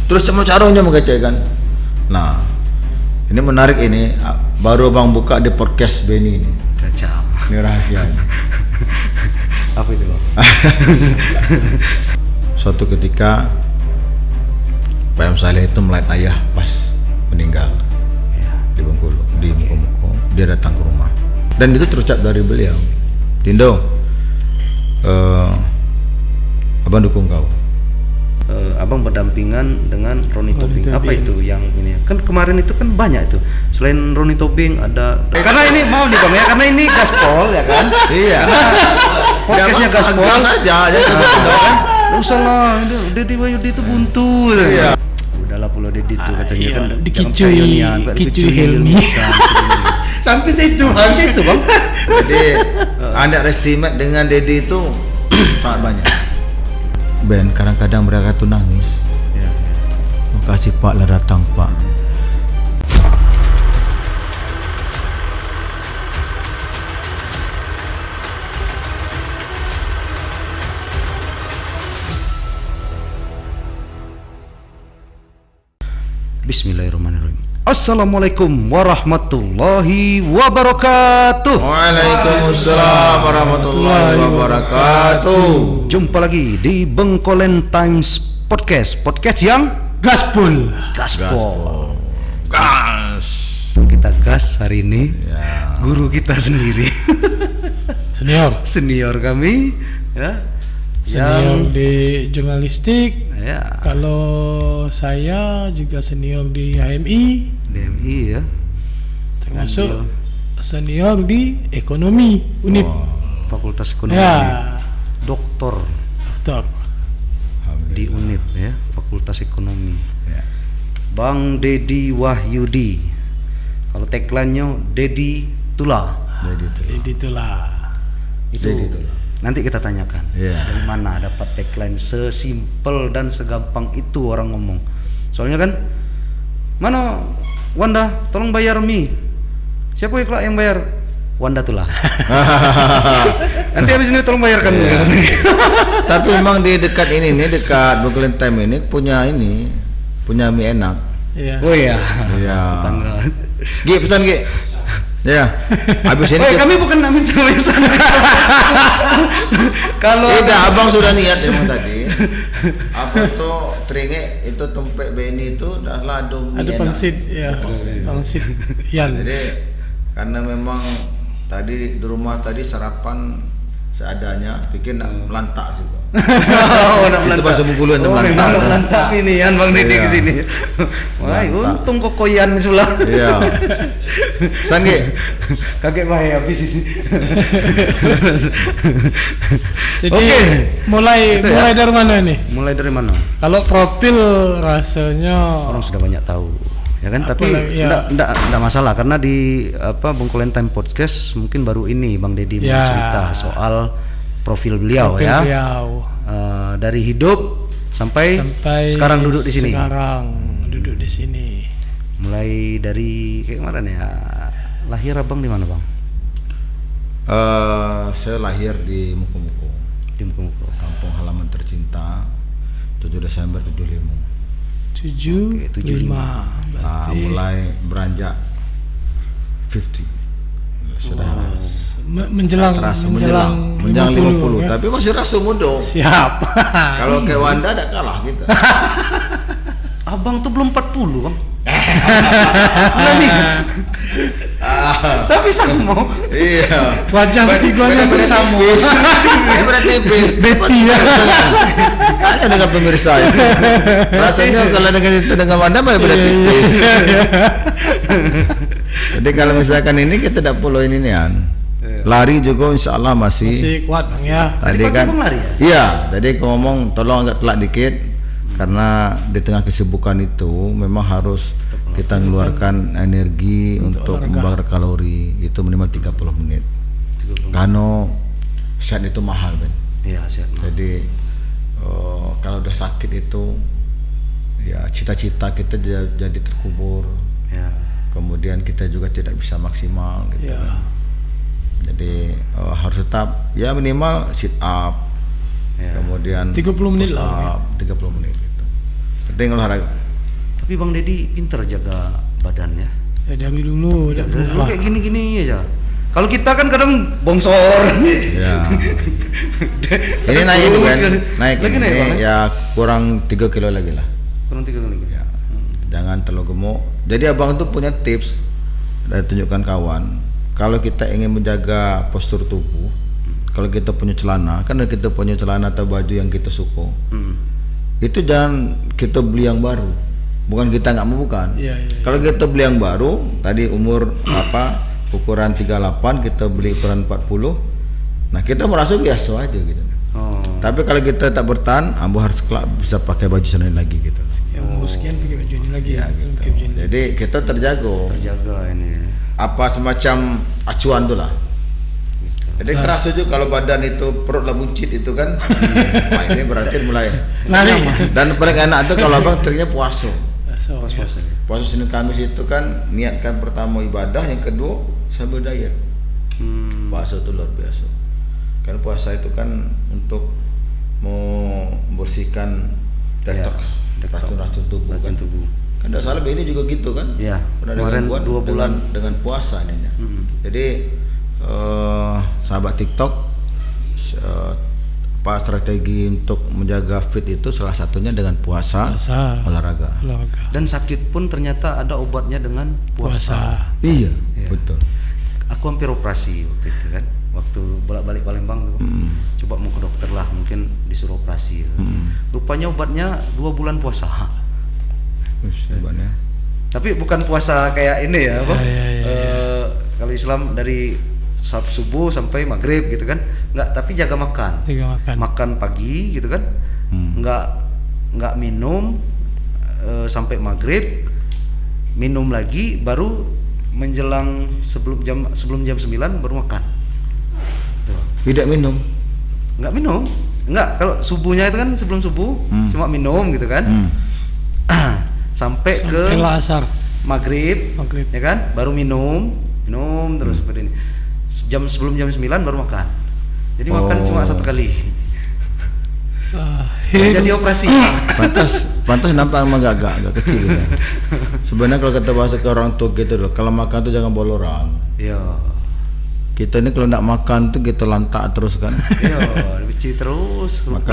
Terus sama caranya mengecekkan. Nah, ini menarik ini. Baru Bang buka di podcast Benny ini. Cacam. Ini rahasianya. Apa itu Bang? Suatu ketika Pak M. Saleh itu melihat ayah pas meninggal di Bengkulu, di Muko-Muko. Dia datang ke rumah dan itu terucap dari beliau, Tindo, abang dukung kau. Abang berdampingan dengan Roni Tobing. Apa itu yang ini? Kan kemarin itu kan banyak itu. Selain Roni Tobing ada. Karena ini mau nih Bang ya, karena ini gaspol ya kan. Iya. Podcastnya gaspol saja, ya kan. Nggak usah lah, Deddy Wahyudi itu buntu. Iya. Udahlah Pulau Deddy itu katanya iya. kan. Dikicui Helmi. Sampai situ Bang. Jadi Anda estimate dengan Deddy itu sangat banyak. Ben, kadang-kadang mereka tuh nangis. Ya. Makasih Pak lah datang Pak. Bismillahirrahmanirrahim. Assalamualaikum warahmatullahi wabarakatuh. Waalaikumsalam warahmatullahi wabarakatuh. Jumpa lagi di Bengkolen Times Podcast yang Gaspol. gaspol. Gas. Kita gas hari ini. Ya. Guru kita sendiri. Senior kami ya. Senior di jurnalistik. Ya, Kalau saya juga senior di HMI, DMI ya. termasuk senior di ekonomi Unip. Fakultas Ekonomi. Ya, Doktor dokter. di Unip ya, Fakultas Ekonomi. Ya. Bang Deddy Wahyudi. Kalau tagline-nya Deddy Tula. Jadi itulah. Itu Deddy Tula. nanti kita tanyakan. Iya. Dari mana dapat tagline sesimpel dan segampang itu orang ngomong. Soalnya kan, mana Wanda, tolong bayar mie. Siapa yang bayar? Wanda Tula. Nanti habis ini tolong bayarkan. Iya. Tapi memang di dekat ini nih, dekat Bengkolen Time ini punya mie enak. Iya. Oh iya. Iya. Tetangga. Gi, pesan Gi. Ya. Habis ini Oh, kami bukan minta pesan. Kalau tidak, abang sudah niat emang tadi. Apa tuh teringe itu tumpek Benny itu dah ladu mie Ada enak. pangsit, ya. Pangsit Yan. Jadi karena memang tadi di rumah tadi sarapan seadanya, pikir nak melantak sih Pak. Oh, nak Itu melantak. bahasa Bengkulu yang Oh, melantak. memang melantak ini Yan Bang Deddy Iya. kesini. Wah, Melantak. untung kokoyan sebelah. Iya. Sangge. Kaget bahaya habis ini. Jadi Oke. mulai Itu ya. dari mana nih? Mulai dari mana? Kalau profil rasanya Orang sudah banyak tahu, ya kan? Apa Tapi lagi, ya. enggak masalah karena di Bengkolen Time Podcast mungkin baru ini Bang Deddy mau Ya. cerita soal profil beliau profil ya. beliau. Dari hidup sampai sekarang duduk di sini. Sekarang duduk di sini. Mulai dari kayak kemarin ya. Lahir Abang di mana Bang? Saya lahir di Muko-Muko, Di Muko-Muko. kampung halaman tercinta, 7 Desember 75. 75. 75. Nah, mulai beranjak 50. Sudah Menjelang terasa menjelang 50, ya. tapi masih rasa muda. Siap. Kalau kayak Wanda ada kalah kita. Abang tuh belum 40 Bang. Nah, nih. Tapi sama. Iya. Wajah ketiganya tuh sama. Ini berarti tipis. Betty ya. Tanya dengan pemirsa ya. Rasanya kalau dengan Wanda malah beda tipis. Jadi kalau misalkan ini kita tidak perlu ini nih An. Lari juga insya Allah masih Kuat Bang ya. tadi Tadi kan Bang lari ya? iya tadi aku ngomong tolong agak telat dikit karena di tengah kesibukan itu memang harus kita mengeluarkan energi untuk membakar kalori itu minimal 30 menit karena sehat itu mahal Ben. Iya, siap. Jadi kalau udah sakit itu ya cita-cita kita jadi terkubur, Ya. kemudian kita juga tidak bisa maksimal gitu Ya. kan. Jadi harus tetap ya minimal sit up, Ya. kemudian 30 menit push lah. up, 30 menit gitu. Penting olahraga. Tapi Bang Dedi pinter jaga badan ya. Ya dari dulu udah Dari dulu berubah. kayak gini-gini aja. Kalau kita kan kadang bongsor. Ya. Ini naik itu kan, naik Lagi ini naik, Bang, ya kurang 3 kilo lagi lah. Kurang 3 kali. Ya. Jangan terlalu gemuk. Jadi abang tuh punya tips dari tunjukkan kawan. Kalau kita ingin menjaga postur tubuh, kalau kita punya celana, kan kita punya celana atau baju yang kita suka, itu jangan kita beli yang baru. Bukan kita nggak mau, bukan. Iya, iya. Kalau kita beli yang baru, tadi umur ukuran 38, kita beli ukuran 40. Nah kita merasa biasa aja gitu. Oh. Tapi kalau kita tak bertahan, ambo harus kelak bisa pakai baju sana lagi gitu. Ya umur sekian pakai baju ini lagi. Ya, gitu. Pakai baju ini. Jadi kita terjaga. Terjaga ini. Apa semacam acuan tuh lah. Jadi terasa juga kalau badan itu perut lah buncit itu kan. Wah, ini berarti mulai. Lari. Dan paling enak tuh kalau abang ternyata puasa. So, Pas-pasan. Puasa Senin Kamis itu kan niatkan pertama ibadah, yang kedua sambil diet. Puasa itu luar biasa. Karena puasa itu kan untuk membersihkan detox, detox. racun-racun tubuh Racun kan. tubuh. Kan tidak salah ini juga gitu kan. Iya. Pernah Kemarin dengan 2 bulan. dengan puasa ininya. Jadi sahabat TikTok, apa strategi untuk menjaga fit itu salah satunya dengan puasa, olahraga. Dan sakit pun ternyata ada obatnya dengan puasa. Iya, betul. Aku hampir operasi waktu itu kan. Waktu bolak-balik Palembang tuh. Coba mau ke dokter lah, mungkin disuruh operasi. Rupanya obatnya 2 bulan puasa. Hebatnya. Tapi bukan puasa kayak ini ya, Bang. Ya. Kalau Islam dari subuh sampai maghrib gitu kan, nggak, tapi jaga makan. Makan pagi gitu kan, nggak minum sampai maghrib, minum lagi baru menjelang sebelum jam 9 baru makan. Tuh. Tidak minum. Nggak minum, nggak, kalau subuhnya itu kan sebelum subuh cuma minum gitu kan, sampai ke asar maghrib, ya kan, baru minum terus seperti ini. Sebelum jam 9 baru makan. Jadi makan cuma 1 kali. Jadi operasi. Pantas nampak emang agak kecil gitu. Sebenarnya kalau kita bahasa ke orang tua gitu loh, kalau makan tuh jangan boloran. Iya. Kita ini kalau nak makan tuh kita lantak terus kan. Iya, dibenci terus. Makan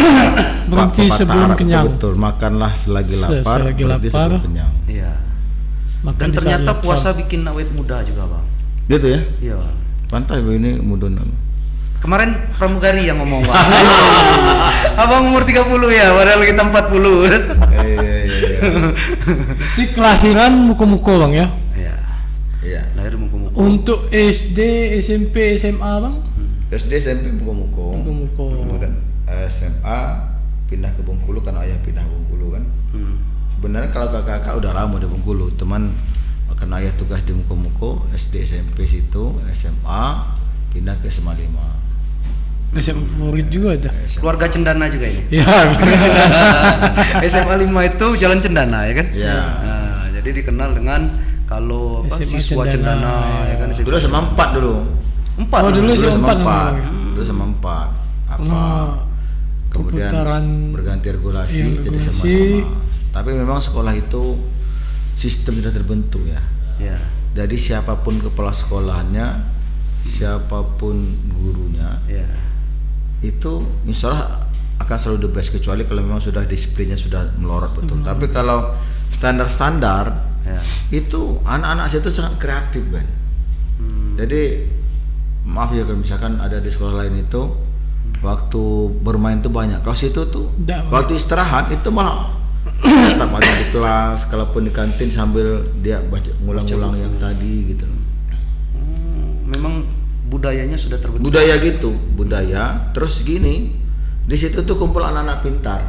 berhenti sebelum kenyang. Betul, makanlah selagi lapar, Selagi berhenti lapar. sebelum kenyang. Iya. Makan Dan di saat ternyata lapar. puasa bikin awet muda juga, Bang. Gitu ya. Iya. Pantas ini mudun. Kemarin pramugari yang ngomong, Bang. Abang umur 30 ya, padahal kita 40. Iya. Ini kelahiran muko-muko Bang ya. Iya. Iya. Lahir muka-muka. Untuk SD, SMP, SMA Bang? SD SMP Muko-muko. Muko-muko. Kemudian SMA pindah ke Bengkulu karena ayah pindah Bengkulu kan. Sebenarnya kalau kakak udah lama di Bengkulu, teman karena ayah tugas di Muko-muko, SD SMP situ, SMA pindah ke SMA 5. SMA favorit juga ada. Keluarga Cendana juga ini. Ya. SMA 5 itu Jalan Cendana ya kan? Iya. Nah, jadi dikenal dengan kalau apa, SMA siswa Cendana, ya kan? Dulu SMA 4 dulu. 4. Oh, dulu Dulu SMA 4 SMA 4. namanya. Dulu SMA 4. Apa? Oh, Kemudian perputaran berganti regulasi yang jadi SMA regulasi. 5. Tapi memang sekolah itu sistem sudah terbentuk ya. Ya. Jadi siapapun kepala sekolahnya, siapapun gurunya, Ya. itu insya Allah akan selalu the best, kecuali kalau memang sudah disiplinnya sudah melorot betul. Tapi kalau standar-standar, Ya. itu anak-anak situ sangat kreatif Ben. Jadi maaf ya kalau misalkan ada di sekolah lain itu waktu bermain tuh banyak. Kalau situ tuh Nggak, waktu istirahat itu malah tetap ada di kelas, kalaupun di kantin sambil dia baca ngulang-ulang yang tadi gitu. Memang budayanya sudah terbentuk. Budaya gitu, budaya. Terus gini, di situ tuh kumpul anak-anak pintar.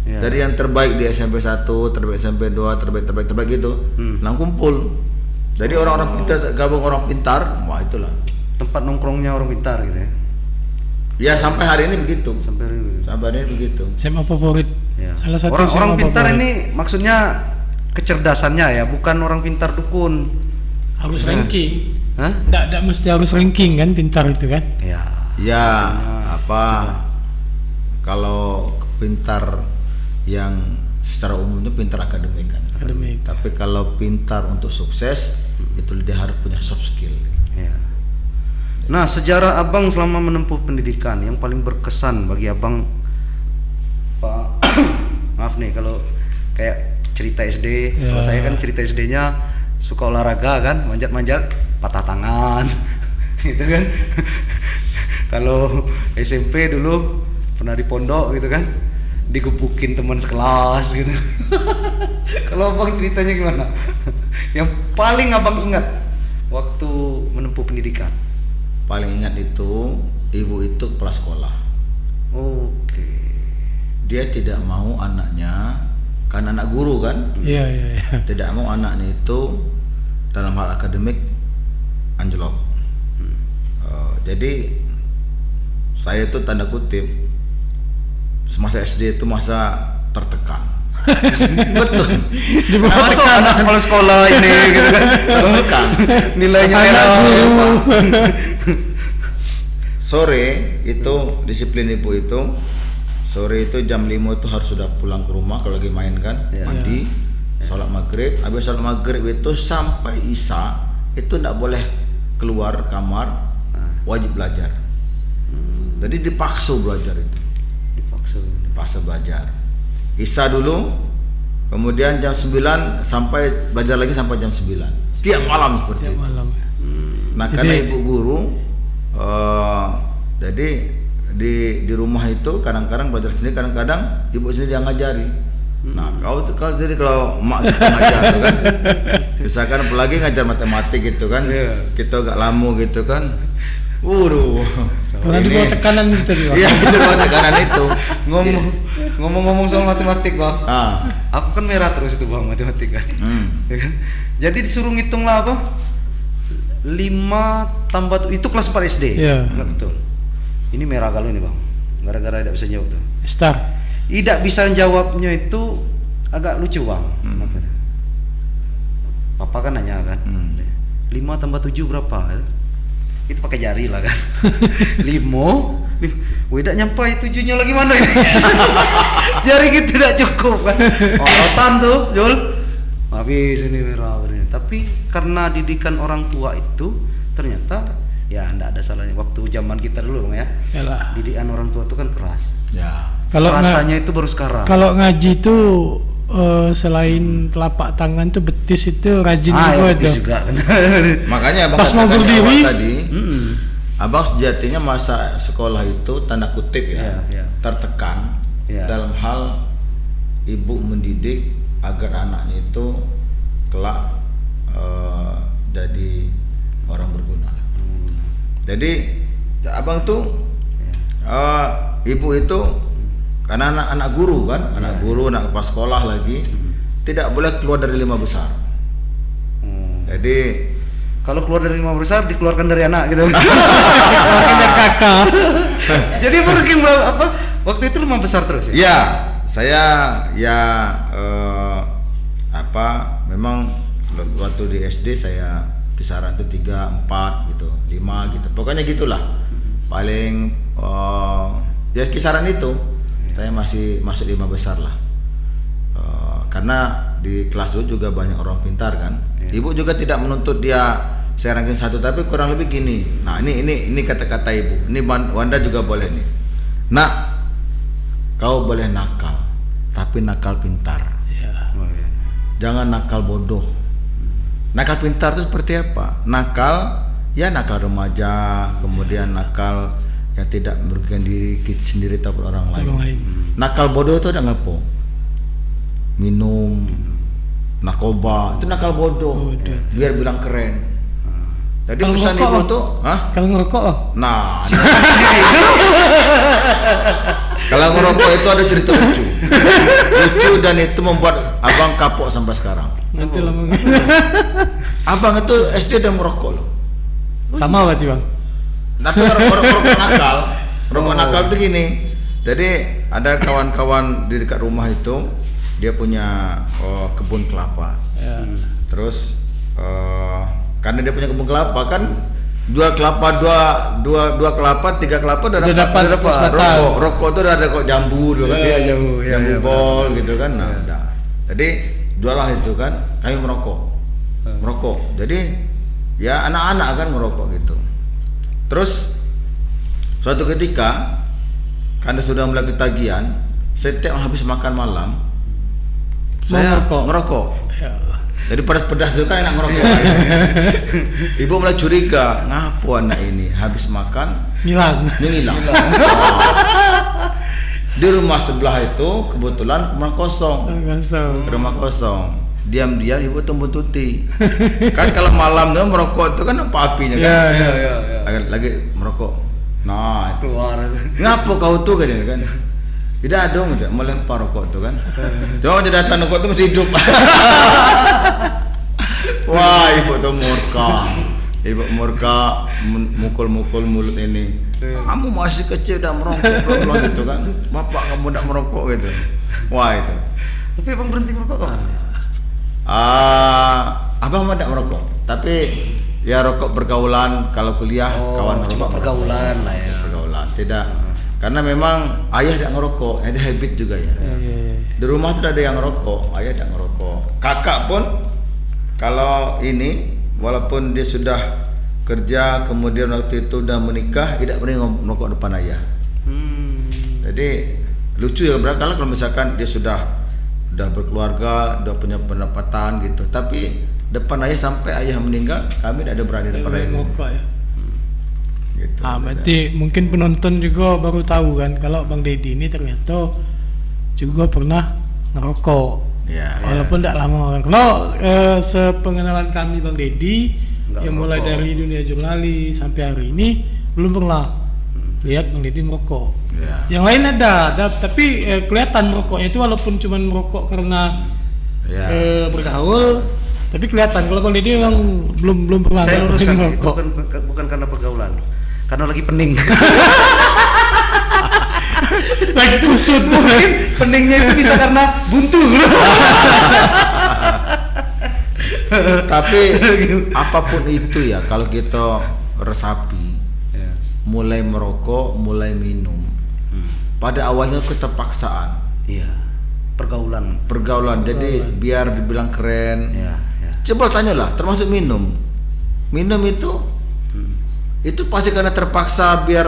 Ya. Dari yang terbaik di SMP 1, terbaik SMP 2, terbaik gitu. Nah, kumpul. Jadi orang-orang pintar gabung orang pintar, wah itulah. Tempat nongkrongnya orang pintar gitu ya. Ya sampai hari ini begitu. Sampai Sampai hari ini begitu. SMA favorit. ya. Salah satu orang SMA pintar favorit. ini maksudnya kecerdasannya ya, bukan orang pintar dukun. Harus ranking. Hah? Nggak mesti harus ranking kan pintar itu kan. Ya. Ya, apa kalau pintar yang secara umum itu pintar akademik kan. Akademik. Tapi kalau pintar untuk sukses itu dia harus punya soft skill. Ya. Nah, sejarah abang selama menempuh pendidikan yang paling berkesan bagi abang, Pak. Maaf nih kalau kayak cerita SD. Ya. Kalau saya kan cerita SD-nya suka olahraga kan, manjat-manjat, patah tangan, gitu kan. Kalau SMP dulu pernah di pondok gitu kan, digebukin teman sekelas gitu. Kalau abang ceritanya gimana? Yang paling abang ingat waktu menempuh pendidikan? Paling ingat itu ibu itu kepala sekolah. Oke. Dia tidak mau anaknya, kan anak guru kan, Iya. tidak mau anaknya itu dalam hal akademik anjlok. Jadi saya itu tanda kutip semasa SD itu masa tertekan. Betul. Masuk anak kepala sekolah ini gitu kan. Tertekan. Nilainya merah. Sore itu disiplin ibu itu, sore itu jam 5 itu harus sudah pulang ke rumah kalau lagi main kan, Ya. mandi, sholat maghrib. Habis sholat maghrib itu sampai isya itu tidak boleh keluar kamar, wajib belajar. Jadi dipaksa belajar itu, dipaksa belajar. Isya dulu, kemudian jam 9 sampai belajar lagi sampai jam 9. Tiap malam seperti Tiap itu. malam. Nah, Jadi- karena ibu guru, jadi di rumah itu kadang-kadang belajar sendiri, kadang-kadang ibu sendiri yang ngajari. Nah, kalau sendiri kalau emak kita ngajar tuh kan, misalkan apalagi ngajar matematik gitu kan, Iya. kita agak lama gitu kan, waduh, Karena di bawah tekanan gitu dia. iya gitu bawah tekanan itu. Ngomong-ngomong soal matematik, Bang. Ah, Aku kan merah terus itu, Bang, matematik kan. Ya kan? Jadi disuruh ngitung lah apa? 5 tambah itu kelas 4 SD. Iya. Enggak betul. Ini merah kalau ini, Bang. Gara-gara tidak bisa jawab tuh. Star. Tidak bisa jawabnya itu agak lucu, Bang. Kenapa? Papa kan nanya kan. 5 tambah 7 berapa? Itu pakai jari lah kan. 5 tidak nyampai 7-nya lagi mana ini? Jari gitu tidak cukup kan. Orotan tuh, Jul. Habis ini merah bener. Tapi karena didikan orang tua itu ternyata ya enggak ada salahnya. Waktu zaman kita dulu, Bang ya. Yalah. Didikan orang tua itu kan keras. ya. Kalau Rasanya itu baru sekarang. kalau ngaji itu selain telapak tangan tuh betis itu rajin ya, juga betis itu. juga. Makanya abang Pas mau katakan di awal berdiri, tadi, Mm-mm. abang sejatinya masa sekolah itu tanda kutip ya, Iya. tertekan Iya. dalam hal ibu mendidik agar anaknya itu kelak jadi orang berguna. Jadi abang tuh ibu itu karena anak guru kan, anak guru, anak kepala sekolah lagi, tidak boleh keluar dari 5 besar. Jadi Kalau keluar dari 5 besar dikeluarkan dari anak gitu. Makanya kakak. Jadi ranking berapa apa? Waktu itu 5 besar terus ya? ya, saya ya memang waktu di SD saya kisaran itu 3, 4 gitu, 5 gitu. Pokoknya gitulah. Paling ya kisaran itu. Saya masih masuk 5 besar lah. Karena di kelas dulu juga banyak orang pintar kan. Ibu juga tidak menuntut dia saya ranking 1, tapi kurang lebih gini. Nah, ini kata-kata ibu. Ini Wanda juga boleh nih. Nak, kau boleh nakal, tapi nakal pintar. Ya. Oh, iya. Jangan nakal bodoh. Nakal pintar itu seperti apa? Nakal, ya nakal remaja, kemudian nakal yang tidak merugikan diri kita sendiri ataupun orang lain. Orang lain. Nakal bodoh itu ada ngapo? Minum, narkoba, itu nakal bodoh. Bodoh. Biar bilang keren. Jadi Kalau pesan ngerokok, ibu Bang? tuh, Kalau ngerokok, Bang? nah, kalau ngerokok itu ada cerita lucu, dan itu membuat abang kapok sampai sekarang. Nanti lama. Abang itu SD udah merokok loh. Sama berarti, Bang. Tapi rokok nakal, rokok nakal itu gini. Jadi ada kawan-kawan di dekat rumah itu, dia punya kebun kelapa. Ya. Terus karena dia punya kebun kelapa kan, jual kelapa dua kelapa, 3 kelapa udah Udah dapat dapat. Rokok tuh udah ada kok jambu dulu kan. Iya, jambu bol gitu kan. Nah, udah. Jadi jualah itu kan, kami merokok. Jadi ya anak-anak kan ngerokok gitu. Terus suatu ketika karena sudah mulai ketagihan, setiap habis makan malam saya ngerokok. Ya. Jadi pedas-pedas juga enak ngerokok. Ibu mulai curiga, ngapo anak ini habis makan Ngilang. Di rumah sebelah itu kebetulan rumah kosong. Diam-diam ibu tuh buntuti. Kan kalau malam tuh merokok itu kan apa apinya kan? Ya. Lagi merokok. Nah, Keluar. ngapo kau tuh kan? Tidak dong, melempar rokok tuh kan. Coba aja datang rokok tuh masih hidup. Wah, ibu tuh murka, mukul-mukul mulut ini. Kamu masih kecil udah merokok gitu kan? Bapak kamu udah merokok gitu. Wah itu. Tapi abang berhenti merokok kapan? Abang mah tidak merokok, tapi ya rokok pergaulan kalau kuliah kawan cuma merokok. pergaulan lah ya. Pergaulan tidak. Karena memang ayah tidak ngerokok, ada habit juga ya. Di rumah tidak ada yang ngerokok, ayah tidak ngerokok. Kakak pun kalau ini walaupun dia sudah kerja kemudian waktu itu udah menikah tidak pernah merokok depan ayah. Jadi lucu ya berarti kalau misalkan dia sudah berkeluarga, udah punya pendapatan gitu, tapi depan ayah sampai ayah meninggal kami tidak ada berani depan ayah. Merokok ya. Gitu. Berarti mungkin penonton juga baru tahu kan kalau Bang Deddy ini ternyata juga pernah ngerokok. Ya. Walaupun tidak lama kan. Kalau sepengenalan kami Bang Deddy yang mulai dari dunia jurnalis sampai hari ini belum pernah lihat Bang Deddy merokok. Ya. Yang lain ada tapi kelihatan merokoknya itu walaupun cuma merokok karena bergaul, tapi kelihatan kalau Bang Deddy memang belum pernah. Saya luruskan itu merokok. bukan karena pergaulan, karena lagi pening. Lagi kusut Mungkin peningnya itu bisa karena buntu. Tapi apapun itu ya, kalau kita resapi, mulai merokok, mulai minum, pada awalnya keterpaksaan. Iya, pergaulan. Jadi biar dibilang keren. Ya. Coba tanyalah, termasuk minum itu pasti karena terpaksa biar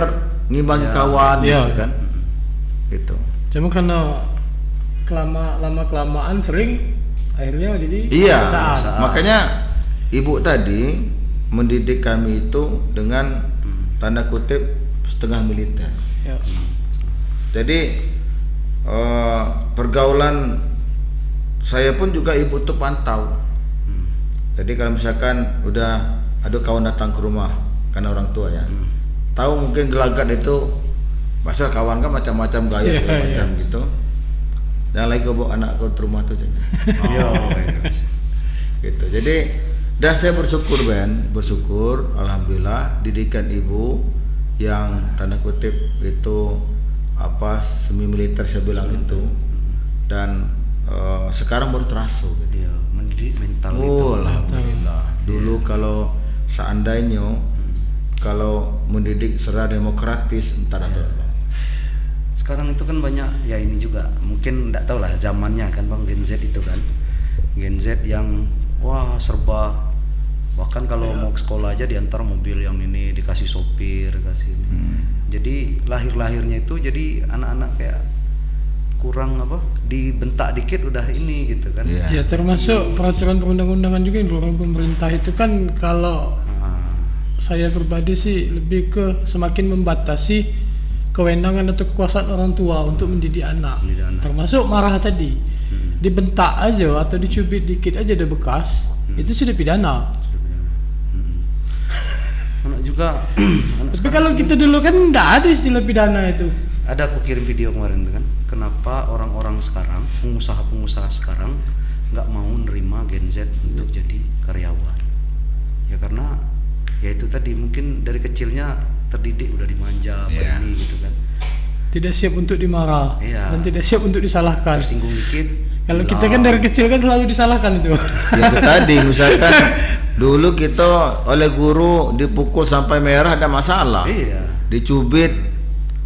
ngimbangi kawan gitu kan. Gitu. Cuma karena lama-kelamaan sering akhirnya jadi kebiasaan. Makanya ibu tadi mendidik kami itu dengan tanda kutip setengah militer. Ya. Jadi pergaulan saya pun juga ibu tuh pantau. Jadi kalau misalkan udah ada kawan datang ke rumah karena orang tua ya, tahu mungkin gelagat itu, pasal kawan kan macam-macam gaya macam gitu. Jangan lagi kau bawa anak kau ke rumah tuh. Gitu. Jadi dan saya bersyukur alhamdulillah didikan ibu yang tanda kutip itu semi militer saya bilang itu, dan sekarang baru terasa gitu. Iya, mendidik mental itu. Alhamdulillah. Dulu kalau seandainya kalau mendidik secara demokratis entar atau Sekarang itu kan banyak ya, ini juga mungkin enggak tahu lah zamannya kan Bang, Gen Z itu kan. Gen Z yang wah serba, bahkan kalau mau ke sekolah aja diantar mobil yang ini, dikasih sopir, kasih ini. Jadi lahirnya itu jadi anak-anak kayak kurang dibentak dikit udah ini gitu kan. Ya termasuk peraturan perundang-undangan juga yang diluarkan pemerintah itu kan, kalau saya pribadi sih lebih ke semakin membatasi kewenangan atau kekuasaan orang tua untuk mendidik anak. Termasuk marah tadi, dibentak aja atau dicubit dikit aja ada bekas, itu sudah pidana. Anak juga. Tapi kalau kita dulu kan enggak ada istilah pidana itu. Ada, aku kirim video kemarin tuh kan, kenapa orang-orang sekarang, pengusaha sekarang nggak mau nerima Gen Z untuk jadi karyawan. Ya karena ya itu tadi, mungkin dari kecilnya terdidik udah dimanja begini gitu kan. Tidak siap untuk dimarah dan tidak siap untuk disalahkan. Tersinggung dikit. Kalau kita kan dari kecil kan selalu disalahkan itu. Itu tadi misalkan Dulu kita oleh guru dipukul sampai merah ada masalah. Iya. Dicubit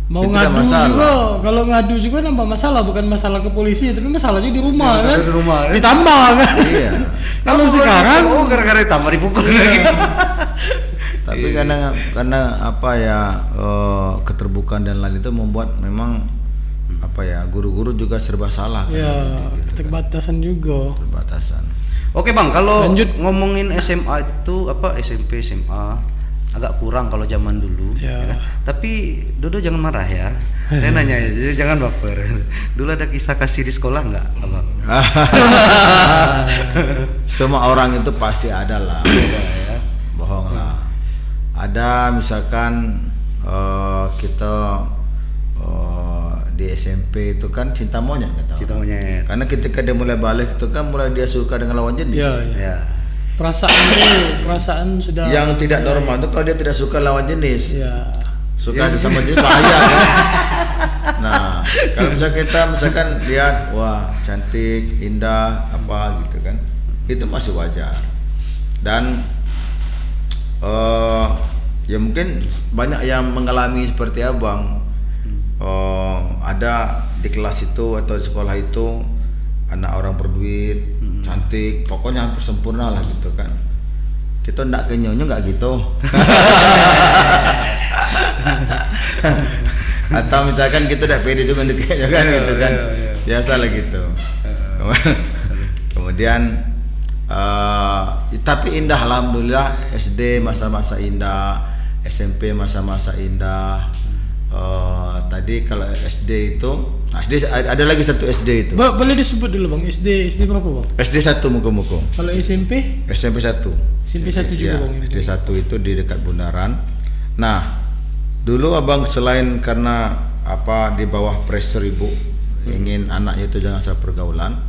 Mau itu ada ngadu masalah. juga, kalau ngadu juga nambah masalah, bukan masalah ke polisi, tapi masalahnya di rumah Masalah kan. di rumah, kan? Ditambah kan. Iya. Kalau sekarang gara-gara ditambah dipukul lagi. Tapi karena apa ya keterbukaan dan lain itu membuat memang apa ya guru-guru juga serba salah kan, ya gitu kan. keterbatasan juga. Perbatasan. Oke Bang, kalau Lanjut. ngomongin SMA itu apa SMP SMA agak kurang kalau zaman dulu. Ya. Kan? Tapi Dodo jangan marah ya. Saya nanya aja, jangan baper. Dulu ada kisah kasih di sekolah nggak, Abang? Semua orang itu pasti ada lah. Ya. Bohong lah. Ada misalkan kita di SMP itu kan cinta monyet kata Cinta orang. monyet. Karena ketika dia mulai balik itu kan mulai dia suka dengan lawan jenis. Ya, ya. Ya. Perasaan sudah Yang tidak normal itu kalau dia tidak suka lawan jenis. ya. Suka sesama jenis bahaya kan. Nah, kalau misalkan lihat wah cantik, indah apa gitu kan. Itu masih wajar. Dan ya mungkin banyak yang mengalami seperti Abang. Ada di kelas itu atau di sekolah itu anak orang berduit, cantik, pokoknya hampir sempurna lah gitu kan. Kita ndak kenyonyo nggak gitu. Atau misalkan kita tidak pede juga dikenya kan gitu kan. Biasa lah gitu. Kemudian tapi indah alhamdulillah SD masa-masa indah, SMP masa-masa indah. Tadi kalau SD itu SD ada lagi satu SD itu. Boleh disebut dulu Bang, SD berapa Bang? SD 1 muka-muka. Kalau SMP? SMP 1. SMP 1 juga Ya, Bang. SD 1 itu di dekat Bundaran. Nah, dulu Abang selain karena apa di bawah pressure ibu ingin anaknya itu jangan salah pergaulan.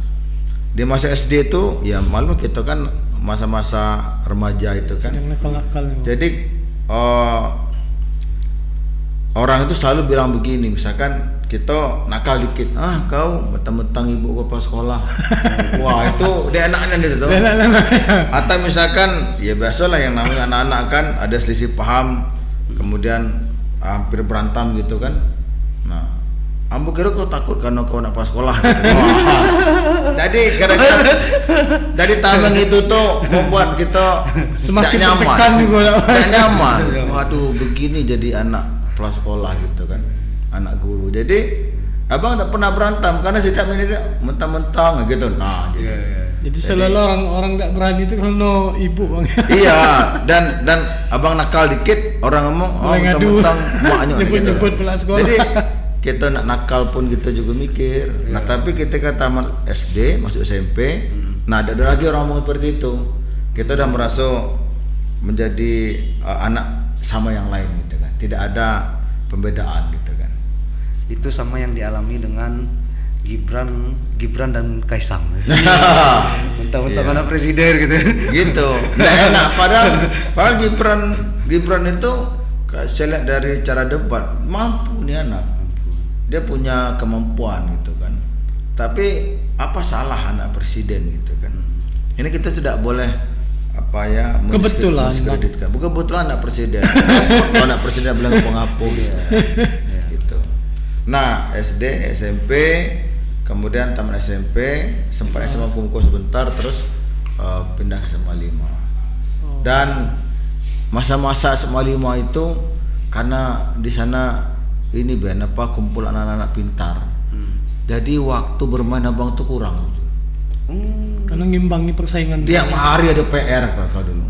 Di masa SD itu ya malu kita kan masa-masa remaja itu kan. Yang nakal-nakal nih, Bang. Jadi orang itu selalu bilang begini, misalkan kita nakal dikit, kau mentang-mentang ibu kepala sekolah. Wah itu dia enaknya gitu tuh. Atau misalkan ya biasalah yang namanya anak-anak kan ada selisih paham, kemudian hampir berantem gitu kan. Nah, ambu kira kau takut karena kau nak pas sekolah gitu. Wah. Jadi kadang-kadang dari tameng itu tuh membuat kita Semakin tidak nyaman. tertekan juga. Tidak nyaman. Waduh, begini jadi anak kelas sekolah gitu kan, anak guru. Jadi Abang tidak pernah berantem karena setiap menit mentang-mentang gitu. Nah, Jadi selalu orang tidak berani itu kalau ibu Bang. iya, dan Abang nakal dikit orang ngomong Mulai ngadu. mentang-mentang maknya Nyebut-nyebut pula sekolah. Jadi kita nak nakal pun kita juga mikir. Nah, tapi ketika tamat SD masuk SMP, nah ada lagi orang ngomong seperti itu. Kita udah merasa menjadi anak sama yang lain gitu kan. Tidak ada pembedaan gitu kan. Itu sama yang dialami dengan Gibran dan Kaisang. Mentang-mentang Iya. anak presiden gitu. Gitu. Nggak enak padahal Gibran itu saya lihat dari cara debat mampu nih anak. Dia punya kemampuan gitu kan. Tapi apa salah anak presiden gitu kan. Ini kita tidak boleh apa ya Kebetulan, mendiskreditkan. Bukan kebetulan anak presiden. Kalau anak presiden bilang ngapung gitu. Gitu. Nah, SD, SMP, kemudian tamat SMP, sempat SMA kumpul sebentar terus pindah ke SMA 5. Dan masa-masa SMA 5 itu karena di sana ini kumpul anak-anak pintar. Jadi waktu bermain Abang tuh kurang. Karena ngimbangi persaingan. Tiap hari ada PR kalau dulu.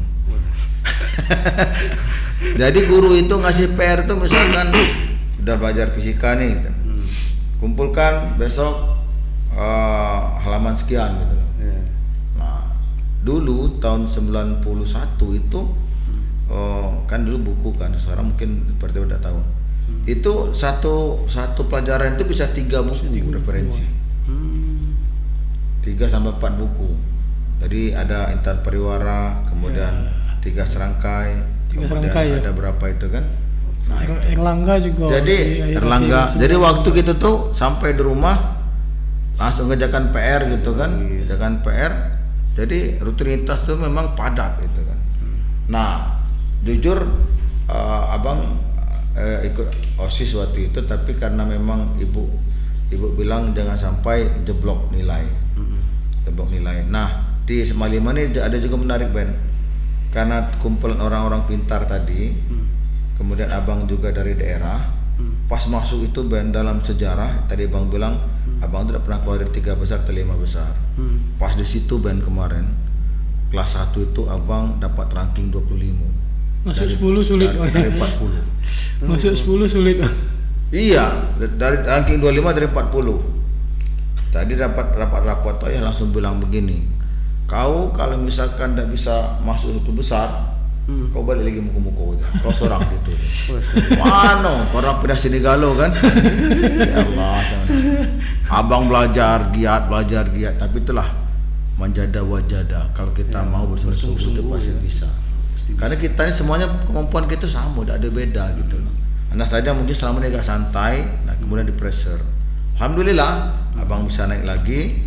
Jadi guru itu ngasih PR tuh misalkan udah belajar fisika nih, gitu. Kumpulkan besok halaman sekian gitu. Nah, dulu tahun 91 itu kan dulu buku kan, sekarang mungkin seperti udah tahu. Itu satu pelajaran itu bisa 3 buku referensi. 3 sampai 4 buku. Jadi ada Intan Pariwara, kemudian 3 serangkai, kemudian ada berapa itu kan? Nah, Erlangga juga. jadi Erlangga. Jadi waktu gitu tuh sampai di rumah langsung ngerjakan PR gitu kan, ngerjakan PR. Jadi rutinitas tuh memang padat gitu kan. Nah, jujur abang ikut OSIS waktu itu, tapi karena memang ibu bilang jangan sampai jeblok nilai. Nah, di Semalima ini ada juga menarik Ben, karena kumpulan orang-orang pintar tadi, kemudian abang juga dari daerah. Pas masuk itu Ben, dalam sejarah tadi abang bilang abang tidak pernah keluar dari 3 besar atau 5 besar. Pas di situ Ben kemarin kelas 1 itu abang dapat ranking 25. Masuk 10 sulit dari 40. Masuk 10 sulit. Iya, dari ranking 25 dari 40. Tadi dapat rapot ya, langsung bilang begini, kau kalau misalkan tidak bisa masuk 10 besar, kau balik lagi muka-muka, kau seorang itu. Mana orang pindah sini galau kan? Ya Allah, abang belajar giat, tapi itulah manjada wajada. Kalau kita mau bersungguh-sungguh itu pasti bisa. Karena kita ini semuanya kemampuan kita sama, tidak ada beda gitu loh. Anak saja mungkin selama ini agak santai, nah kemudian di pressure. Alhamdulillah, abang bisa naik lagi.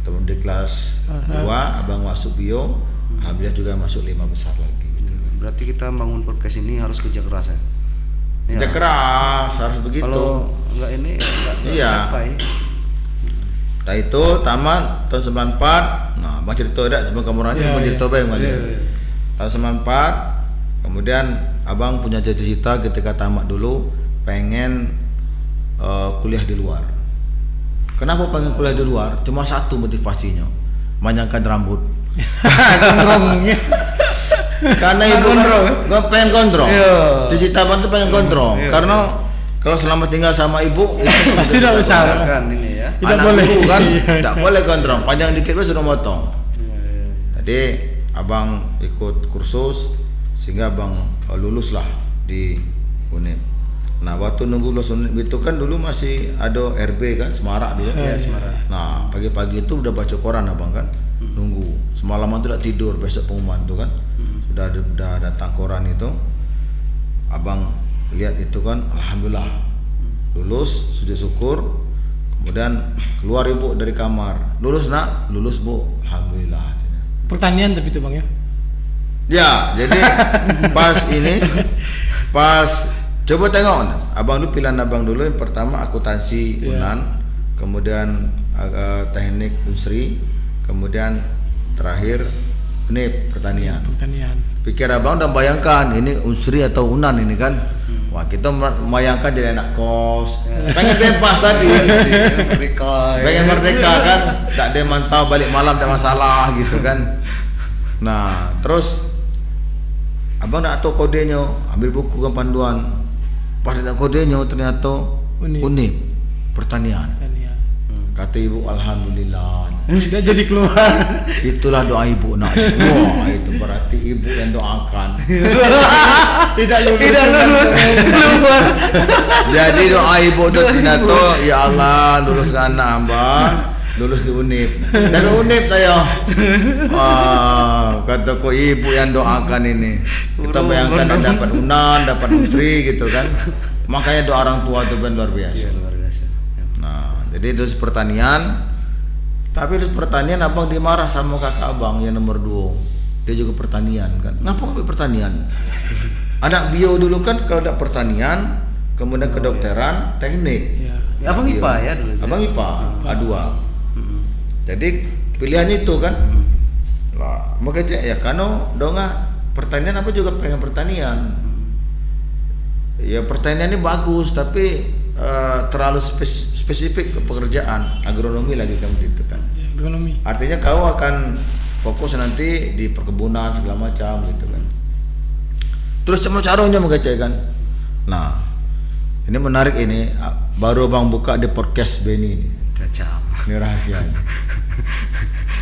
Terus di kelas 2, abang masuk bio. Alhamdulillah juga masuk 5 besar lagi. Gitu. Berarti kita bangun podcast ini harus kerja keras ya? Kerja keras, harus begitu. Kalau enggak ini enggak capai. Nah itu tamat tahun 94. Nah, abang cerita ada sebelum kamu nanya, abang cerita bayang kali. Tahun 94, kemudian abang punya cita-cita ketika tamat dulu pengen kuliah di luar. Kenapa pengen kuliah di luar? Cuma satu motivasinya, manyangkan rambut. Karena ibu gue pengen gondrong. Cita-cita abang tuh pengen gondrong. Karena kalau selama tinggal sama ibu pasti tidak bisa kan ini ya. Anak guru kan tidak boleh gondrong, panjang dikit sudah motong. Jadi abang ikut kursus sehingga abang lulus lah di UNEP. Nah waktu nunggu lulus UNEP itu kan dulu masih ada RB kan, Semarak dulu. Semarak. Nah pagi-pagi itu udah baca koran abang kan, nunggu semalaman tidak tidur, besok pengumuman itu kan. Sudah datang koran itu, abang lihat itu kan, alhamdulillah lulus, sujud syukur. Kemudian keluar ibu dari kamar, lulus nak, lulus bu, alhamdulillah. Pertanian tapi itu bang ya? Ya, jadi pas coba tengok, abang dulu pilihan abang dulu yang pertama akuntansi Unan, kemudian teknik Unsri, kemudian terakhir UNEP pertanian. Pikir abang udah bayangkan ini Unsri atau Unan ini kan, wah kita membayangkan jadi anak kos, pengen bebas tadi, pengen merdeka kan, tak ada mantau balik malam tak masalah gitu kan. Nah terus abang nak tahu kodenya, ambil buku kan panduan, pas tak kodenya ternyata UNEP pertanian. Kata ibu alhamdulillah. Sudah jadi keluar. Itulah doa ibu nak. Wah itu berarti ibu yang doakan. Tidak lulus. Keluar. Jadi doa ibu itu ternyata ya Allah luluskan anak hamba, lulus di UNEP. Dari UNEP saya. Wah kata kok ibu yang doakan ini. Kita bayangkan dapat Unan, dapat Unsri gitu kan. Makanya doa orang tua itu luar biasa. Jadi terus pertanian, tapi terus pertanian abang dimarah sama kakak abang yang nomor 2. Dia juga pertanian kan. Ngapa ngambil pertanian? Anak bio dulu kan kalau ada pertanian, kemudian kedokteran, teknik. Abang IPA ya dulu. Abang IPA, A2. Jadi pilihannya itu kan. Lah, makanya ya kano donga pertanian apa juga pengen pertanian. Ya pertanian ini bagus tapi terlalu spesifik ke pekerjaan agronomi lagi kamu gitu kan. Agronomi. Artinya kau akan fokus nanti di perkebunan segala macam gitu kan. Terus cuma caranya mengajar kan. Nah, ini menarik ini baru bang buka di podcast Benny ini. Kacau. Ini rahasia.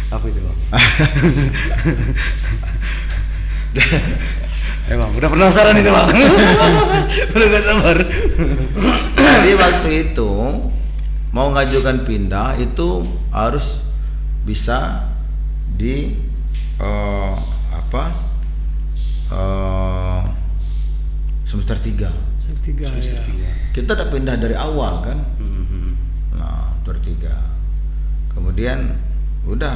Apa itu bang? Emang udah penasaran ini bang. Udah gak sabar. Jadi waktu itu mau ngajukan pindah itu harus bisa di semester 3. Semester 3. Kita udah pindah dari awal kan. Nah semester 3. Kemudian udah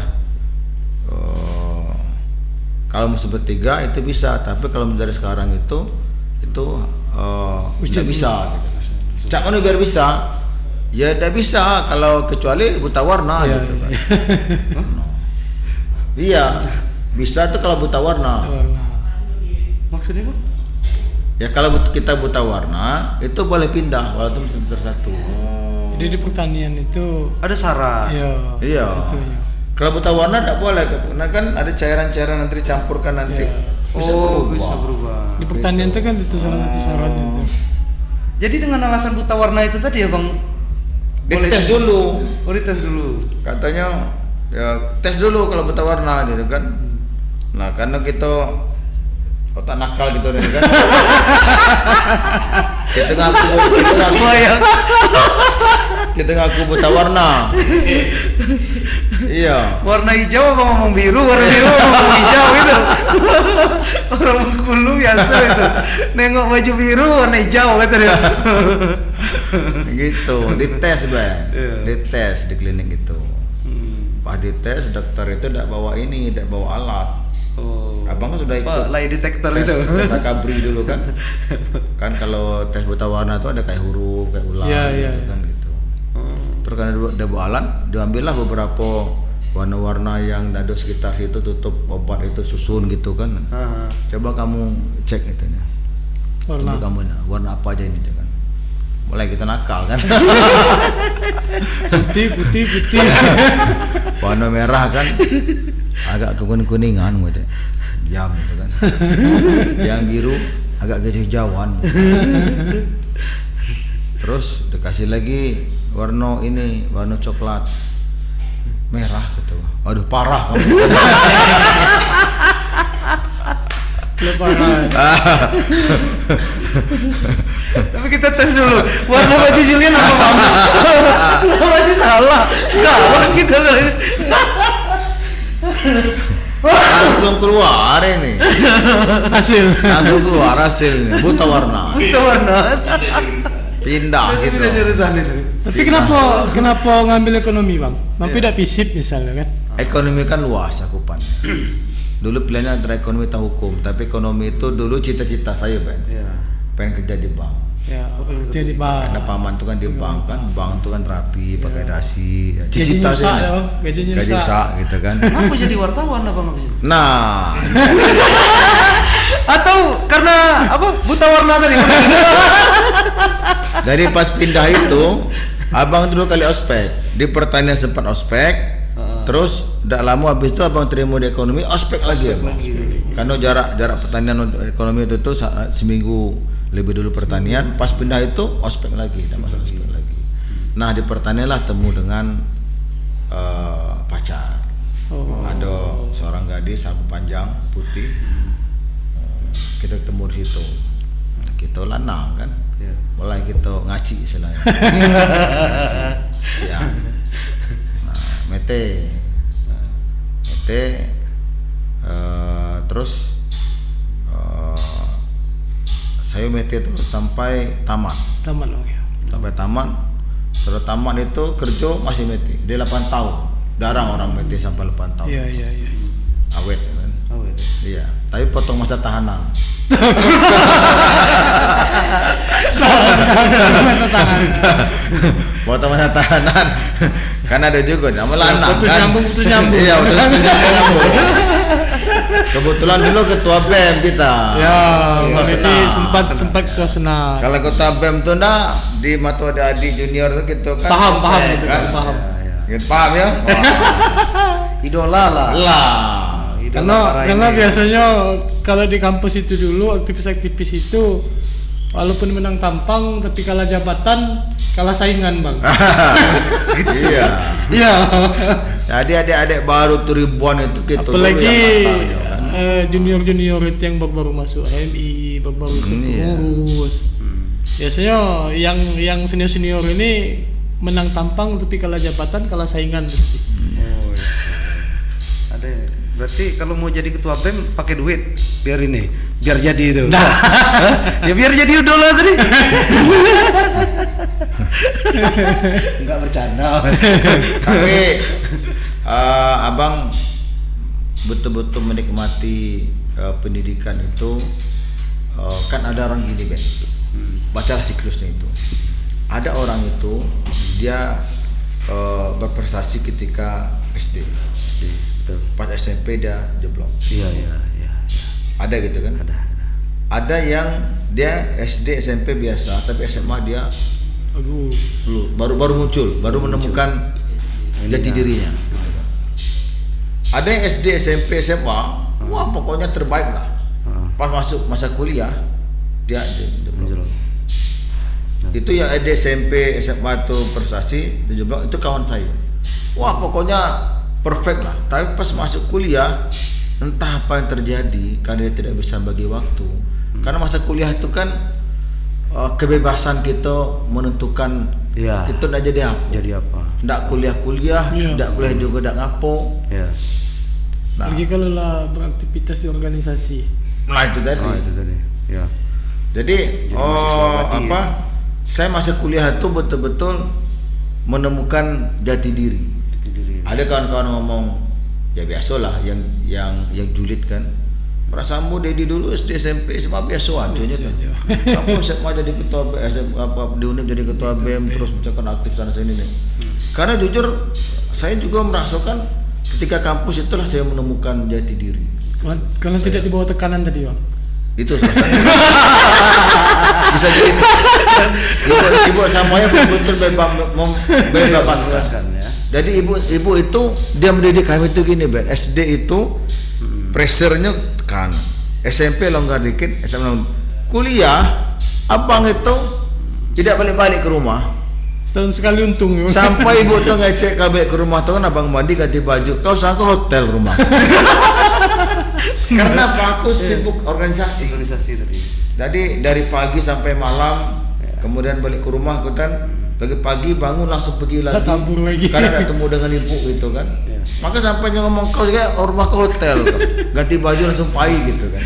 kalau kalau musim bertiga itu bisa, tapi kalau dari sekarang itu tidak bisa gitu. Cak mana biar bisa? Ya tidak bisa kalau kecuali buta warna gitu kan. Iya, bisa tuh kalau buta warna. Maksudnya Bang? Ya kalau kita buta warna itu boleh pindah walaupun semester 1. Jadi di pertanian itu Ada syarat. Iya. Itu, ya. Kalau buta warna tidak boleh, karena kan ada cairan-cairan nanti dicampurkan nanti. Bisa berubah. Di pertanian itu kan itu salah satu syaratnya itu. Jadi dengan alasan buta warna itu tadi ya Bang, Dites dulu. Oh, dites dulu. Katanya ya tes dulu kalau buta warna gitu kan. Nah, karena kita otak nakal gitu kan. Kita ngaku buta warna. Iya. Warna hijau apa ngomong biru, warna biru apa ngomong hijau gitu. Orang Bengkulu biasa itu. Nengok baju biru warna hijau kata dia. Gitu, dites Bang. Iya. Dites di klinik itu. Pas dites dokter itu tidak bawa alat. Oh. Abang kan sudah ikut lie detector tes, itu. tes akabri dulu kan. Kan kalau tes buta warna itu ada kayak huruf, kayak ulang gitu kan gitu. Terus karena dia bawa alat, diambillah beberapa warna-warna yang ada sekitar situ, tutup obat itu susun gitu kan. Coba kamu cek itunya. Warna. Itu kamu warna apa aja ini kan. Mulai kita nakal kan. Putih. Warna merah kan agak kekuning-kuningan gitu. Diam gitu kan. Yang biru agak hijau-hijauan. Terus dikasih lagi warna coklat. Merah gitu. Waduh parah kamu. Lepas. Tapi kita tes dulu. Warna baju Julian apa? Masih salah. Gawat kita kali ini. Langsung keluar ini. Langsung keluar hasilnya. Buta warna. Buta warna. Pindah gitu. Pindah jurusan itu. Tapi kenapa ngambil ekonomi Bang? Kenapa tidak FISIP misalnya kan? Ekonomi kan luas cakupan. Dulu pilihannya antara ekonomi atau hukum, tapi ekonomi itu dulu cita-cita saya Iya. pengen kerja di bank. Ya, jadi Bang. Karena paman itu kan di bank kan, bank itu kan rapi, pakai dasi. Ya, Gajinya cita-cita besar ya, gajinya gaji besar. besar gitu kan. Apa jadi wartawan Abang habis itu? Nah, Atau karena apa? Buta warna tadi. dari pas pindah itu, abang dulu kali ospek. Di pertanian sempat ospek, terus tidak lama habis itu abang terima di ekonomi, ospek lagi ya. Karena jarak pertanian untuk ekonomi itu seminggu lebih dulu pertanian, pas pindah itu ospek lagi, tidak masalah ospek lagi. Nah di pertanian lah temu dengan pacar. Ada seorang gadis rambut panjang putih. Kita ketemu di situ. Kita lanang kan. Mulai kita ngaci istilahnya. Ngaci. Nah, mete terus saya mete itu sampai tamat. Sampai tamat. Setelah tamat itu kerja masih mete. Dia 8 tahun. Jarang orang mete sampai 8 tahun. Iya. Awet kan. Iya. Tapi potong masa tahanan. Potong masa tahanan. Kan ada juga nama lanang kan. Putus nyambung. Iya, putus nyambung. Kebetulan dulu ketua BEM kita. Ya, Ketua berarti Senat. sempat ke Senat. Kalau ketua BEM tuh ndak di mata adik junior tuh gitu kan. Paham BEM, gitu kan. paham. Gitu, paham ya? Idola lah. Karena biasanya kalau di kampus itu dulu aktivis-aktivis itu walaupun menang tampang tapi kalah jabatan, kalah saingan Bang. Iya. Iya. Jadi adik-adik baru tuh ribuan itu gitu. Apalagi dulu yang nakal, kan. junior itu yang baru masuk HMI, baru Iya. pengurus. Biasanya yang senior ini menang tampang tapi kalah jabatan, kalah saingan pasti. Oh, iya. Ada. Berarti kalau mau jadi ketua BEM pakai duit biar jadi itu. Ya biar jadi idola tadi. Enggak bercanda. Tapi abang betul-betul menikmati pendidikan itu kan ada orang gini Ben, bacalah siklusnya itu. Ada orang itu dia berprestasi ketika SD, Betul. pas SMP dia jeblok. Iya. Ada gitu kan? Ada yang dia SD SMP biasa, tapi SMA dia Aduh. baru muncul, baru menemukan jati dirinya. Gitu kan. Ada yang SD SMP SMA, wah pokoknya terbaik lah. Pas masuk masa kuliah dia jeblok. Itu ya SD SMP SMA itu prestasi jeblok, itu kawan saya. Wah pokoknya perfect lah. Tapi pas masuk kuliah entah apa yang terjadi karena dia tidak bisa bagi waktu. Karena masa kuliah itu kan kebebasan kita menentukan kita nak jadi apa. Ndak kuliah, ndak kuliah juga ndak ngapo. Nah, Lagi kalau lah beraktivitas di organisasi. Nah itu tadi. Ya. Jadi saya masa kuliah itu betul-betul menemukan jati diri. Ada kawan-kawan ngomong ya biasalah yang julid kan. Perasaanmu dari dulu SD SMP SMA biasa aja tuh. Kamu SMA jadi ketua di UNIP jadi ketua BEM terus misalkan aktif sana sini nih. Karena jujur saya juga merasakan ketika kampus itulah saya menemukan jati diri. Kalau tidak di bawah tekanan tadi Bang. Itu bisa jadi ibu samanya betul bebaskan ya. Jadi ibu itu dia mendidik kami itu gini Ben, SD itu pressure-nya kan, SMP longgar dikit, SMA kuliah abang itu tidak balik-balik ke rumah Setahun sekali untung. sampai ibu tuh ngecek kabel ke rumah tuh kan abang mandi ganti baju, kau sangka hotel rumah. Karena aku sibuk organisasi tadi. Jadi dari pagi sampai malam, kemudian balik ke rumah aku kan pagi-pagi bangun langsung pergi lagi. Kabur lagi. Karena ketemu dengan ibu gitu kan. Maka sampai ngomong kau kayak rumah ke hotel, ganti baju langsung pagi gitu kan.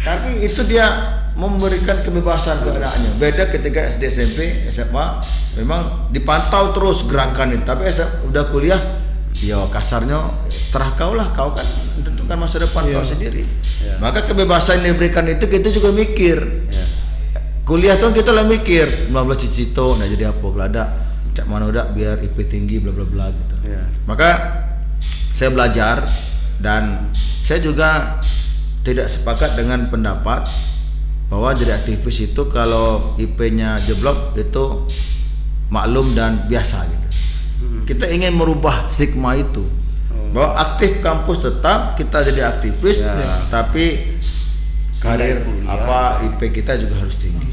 Tapi itu dia memberikan kebebasan ke anaknya. Beda ketika SD SMP SMA memang dipantau terus gerakan itu. Tapi udah kuliah, ya kasarnya terah kau lah, kau kan tentukan masa depan kau sendiri. Maka kebebasan yang diberikan itu kita juga mikir. Kuliah tuh kita lah mikir, bla cicito, nah jadi apa? Kalau ada cak mana udah biar IP tinggi bla bla bla gitu. Maka saya belajar dan saya juga tidak sepakat dengan pendapat bahwa jadi aktivis itu kalau IP-nya jeblok itu maklum dan biasa gitu. Kita ingin merubah stigma itu. Bahwa aktif kampus tetap kita jadi aktivis, tapi karir IP kita juga harus tinggi.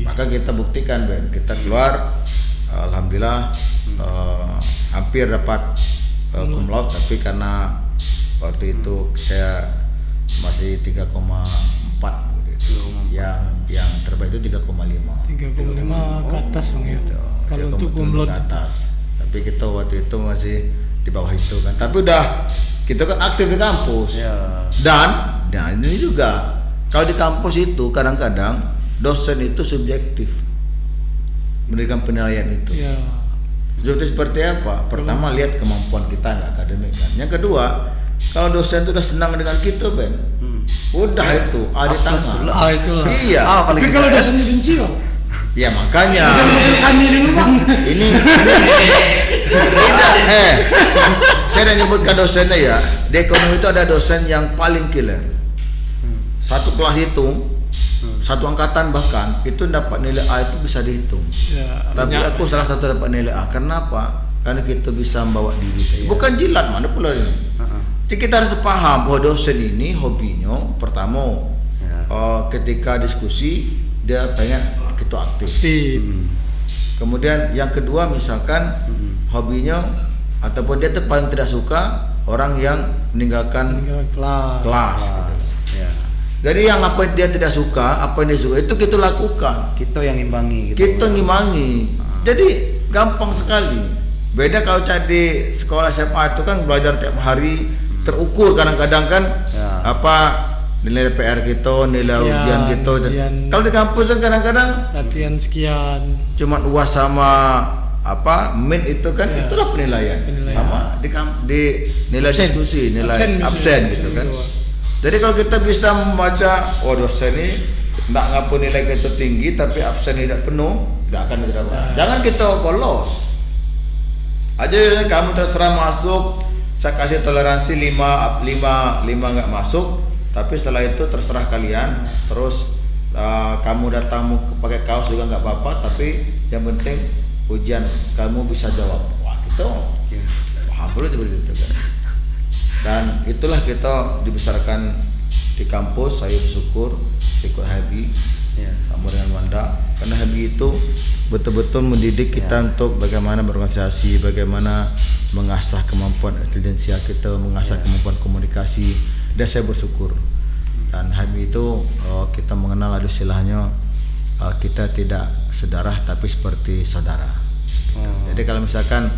Maka kita buktikan Ben, kita keluar alhamdulillah hampir dapat cum laude, tapi karena waktu itu saya masih 3,4 gitu. Yang terbaik itu 3,5 ke atas Bang ya. Kalau untuk cum laude atas. Tapi kita waktu itu masih di bawah itu kan. Tapi udah kita kan aktif di kampus. Dan ini juga kalau di kampus itu kadang-kadang dosen itu subjektif memberikan penilaian itu. Subjektif seperti apa? Pertama lihat kemampuan kita nggak akademik kan. Yang kedua, kalau dosen itu udah senang dengan kita Ben, udah itu ada tangan. Itulah. Iya. Tapi kalau dosennya benci Bang. Ya makanya. Kami dulu Bang. Ini tidak. Saya udah nyebutkan dosennya ya. Di ekonomi itu ada dosen yang paling killer. Satu kelas itu, satu angkatan bahkan itu dapat nilai A itu bisa dihitung. Tapi aku salah satu dapat nilai A. Kenapa? Karena kita bisa membawa diri. Bukan jilat mana pula ini. Jadi kita harus paham bahwa dosen ini hobinya pertama ketika diskusi dia pengen kita aktif. Kemudian yang kedua misalkan hobinya ataupun dia tuh paling tidak suka orang yang meninggalkan kelas gitu. Jadi yang apa dia tidak suka, apa yang dia suka itu kita lakukan. Kita yang imbangi gitu. Kita ngimbangi. Jadi gampang sekali. Beda kalau di sekolah SMA itu kan belajar tiap hari terukur kadang-kadang kan nilai PR kita, nilai ujian kita. Kalau di kampus kan kadang-kadang latihan sekian. Cuma UAS sama min itu kan itulah penilaian. Sama di nilai diskusi, nilai absen gitu kan. Jadi kalau kita bisa membaca, oh dosen ini tidak ngapu nilai kita tinggi tapi absen tidak penuh, tidak akan diterima. Jangan kita bolos. Aja kamu terserah masuk, saya kasih toleransi 5 nggak masuk, tapi setelah itu terserah kalian. Terus kamu datang pakai kaos juga nggak apa-apa, tapi yang penting ujian kamu bisa jawab. Wah gitu, paham dulu seperti itu kan. Dan itulah kita dibesarkan di kampus. Saya bersyukur ikut HBI sama dengan Wanda, karena HBI itu betul-betul mendidik kita untuk bagaimana berorganisasi, bagaimana mengasah kemampuan intelijensia kita, mengasah kemampuan komunikasi. Dan saya bersyukur. Dan HBI itu kita mengenal ada istilahnya, kita tidak sedarah tapi seperti saudara. Jadi kalau misalkan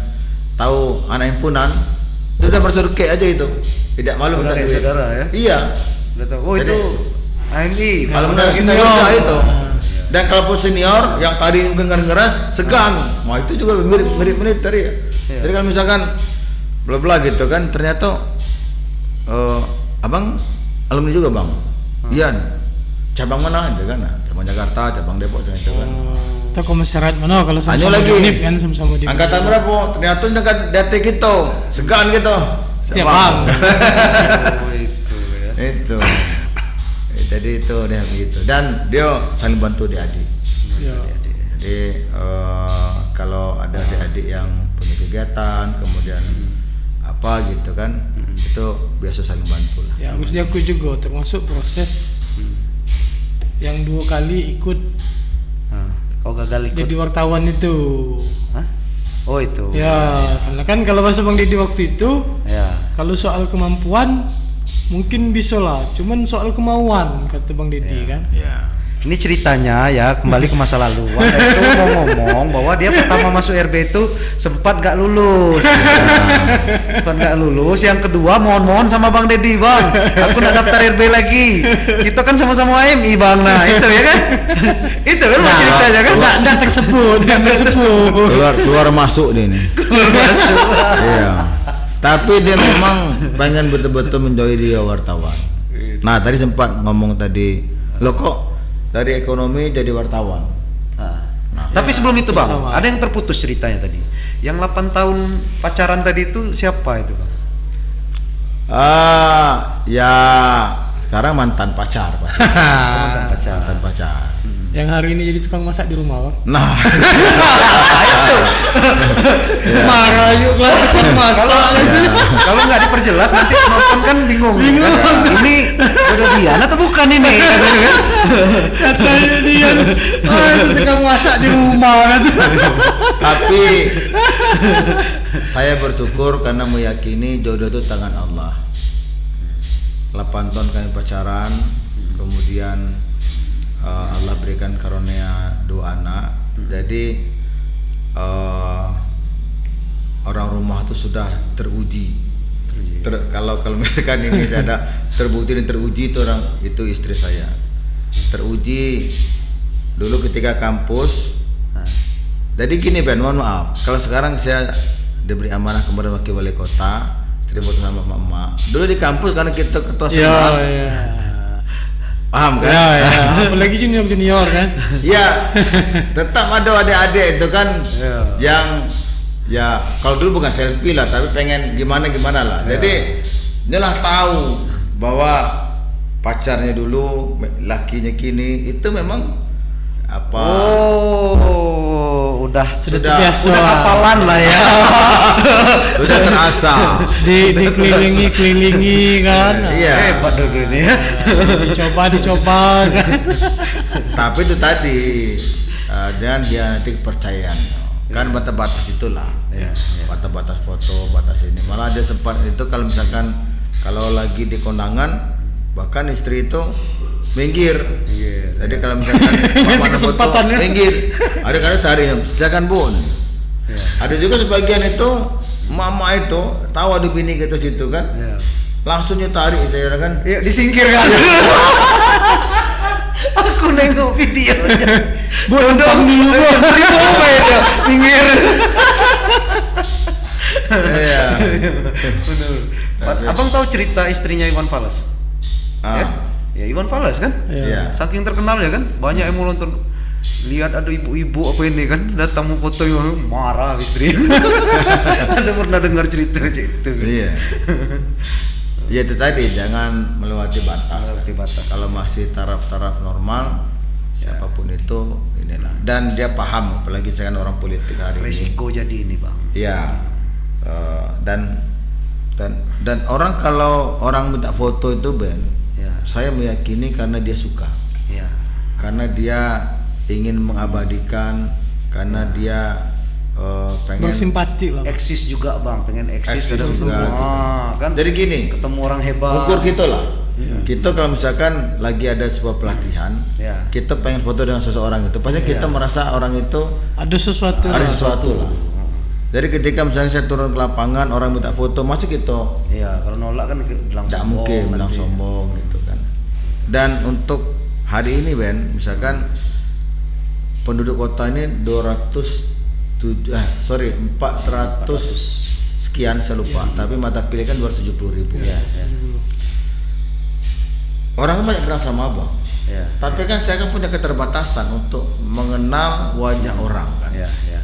tahu anak himpunan itu udah bersurkei aja itu, tidak malu minta duit. Saudara ya? Iya. Udah tahu. Oh jadi, itu AMI. Kalau menurut senior itu. Dan kalau senior yang tadi ngeras segan, wah itu juga mirip militer ya. Jadi kalau misalkan bla bla gitu kan, ternyata abang alumni juga bang. Iya nih. Cabang mana aja kan? Cabang Jakarta, cabang Depok dan itu kan. Itu komisariat mana kalau sama-sama lagi. di UNIP kan sama-sama di Angkatan berapa? Ternyata dekat data kita, segan gitu. Tiap bang. Oh itu ya. Itu. Jadi itu dia begitu. Dan dia saling bantu adik-adik. Ya. Jadi kalau ada adik-adik yang punya kegiatan, kemudian apa gitu kan, itu biasa saling bantu lah. Ya harus diakui juga, termasuk proses yang 2 kali ikut Kau gagal ikut. jadi wartawan itu. Hah? Oh itu. Ya, karena kan kalau bahasa Bang Dedi waktu itu, Ya. kalau soal kemampuan mungkin bisa lah, cuman soal kemauan kata Bang Dedi kan. Ya. Ini ceritanya ya, kembali ke masa lalu. Wanda itu mau ngomong bahwa dia pertama masuk RB itu sempat gak lulus. Sempat gak lulus. Yang kedua mohon-mohon sama Bang Dedi, Bang, aku nak daftar RB lagi. Kita kan sama-sama AMI, Bang. Nah itu ya kan. Itu kan ceritanya kan. Enggak tersebut, Keluar masuk dia nih. Masuk. Iya. Tapi dia memang pengen betul-betul menjauhi dia wartawan. Nah tadi sempat ngomong tadi, lo kok dari ekonomi jadi wartawan? Tapi sebelum itu Bang, sama. ada yang terputus ceritanya tadi. Yang 8 tahun pacaran tadi itu siapa itu Bang? Ya sekarang mantan pacar, Pak. Mantan pacar. Mantan pacar. Yang hari ini jadi tukang masak di rumah, Bang. Nah, Marah yuk lah tukang masak. Kalau nggak diperjelas nanti penonton kan bingung. Ini udah Dian atau bukan ini? Katanya dia, itu tukang masak di rumah kan. tapi saya bersyukur karena meyakini jodoh itu tangan Allah. 8 tahun kami pacaran, kemudian Allah berikan karunia 2 anak. Jadi orang rumah itu sudah teruji. Kalau misalkan ini ada terbukti dan teruji, itu orang itu istri saya. Teruji dulu ketika kampus. Jadi gini Ben, mohon maaf. Kalau sekarang saya diberi amanah kepada wakil wali kota, sering foto sama mama. Dulu di kampus karena kita ketua senat. Ya. Paham kan? Ya. Apalagi junior kan. Ya, tetap ada adik-adik itu kan yang ya kalau dulu bukan selfie lah, tapi pengen gimana lah. Jadi nyalah tahu bahwa pacarnya dulu, lakinya kini itu memang apa? Oh, udah Terbiasa. udah kapalan lah ya. Sudah terasa. Dikelilingi kan. Iya. Hebat dulu ini ya. Dicoba kan. Tapi itu tadi dan dia nanti kepercayaan. Kan batas-batas itulah. Iya. Batas-batas foto, batas ini. Malah ada sempat itu kalau misalkan kalau lagi di kondangan, bahkan istri itu minggir. Jadi kalau misalkan Ngasih mana foto, kesempatannya. minggir. Ada cari, silakan Bu. Ada juga sebagian itu mama itu tahu ada bini gitu situ kan, langsungnya tarik saya kan. Ya disingkirkan. Aku nengok video aja. Bodoh dulu. Apa itu? Pinggir. Iya. Benar. Abang tahu cerita istrinya Iwan Fals? Ya? Ya Iwan Fals kan? Iya. Saking terkenal ya kan, banyak yang mau nonton. Lihat ada ibu-ibu apa ini kan, datang mau foto marah istri. Ada pernah dengar cerita itu? Iya. Ya itu tadi, jangan melewati batas. Melewati batas. Kalau masih taraf-taraf normal, siapapun itu inilah. Dan dia paham, apalagi saya kan orang politik hari Resiko jadi ini bang. ini. Ya. Dan orang kalau orang minta foto itu Ben, Ya. saya meyakini karena dia suka, Ya. karena dia ingin mengabadikan, karena dia pengen Bersimpati lah. Eksis juga bang, pengen eksis eksis ada juga semua, gitu. kan? Jadi gini, Ketemu orang hebat. ukur kita lah. Kita kalau misalkan lagi ada sebuah pelatihan, Ya. kita pengen foto dengan seseorang itu, pasti kita merasa orang itu Ada sesuatu. ada lah. sesuatu lah. Jadi ketika misalnya saya turun ke lapangan, orang minta foto, masih kita Iya, kalau nolak kan bilang tidak sombong mungkin bilang nanti. sombong gitu kan. Dan untuk hari ini Ben, misalkan penduduk kota ini 400 sekian saya lupa, tapi mata pilih kan 270.000. Iya, iya. Orang kan banyak kenal sama abang, Iya. tapi kan saya kan punya keterbatasan untuk mengenal wajah orang kan. Iya, iya.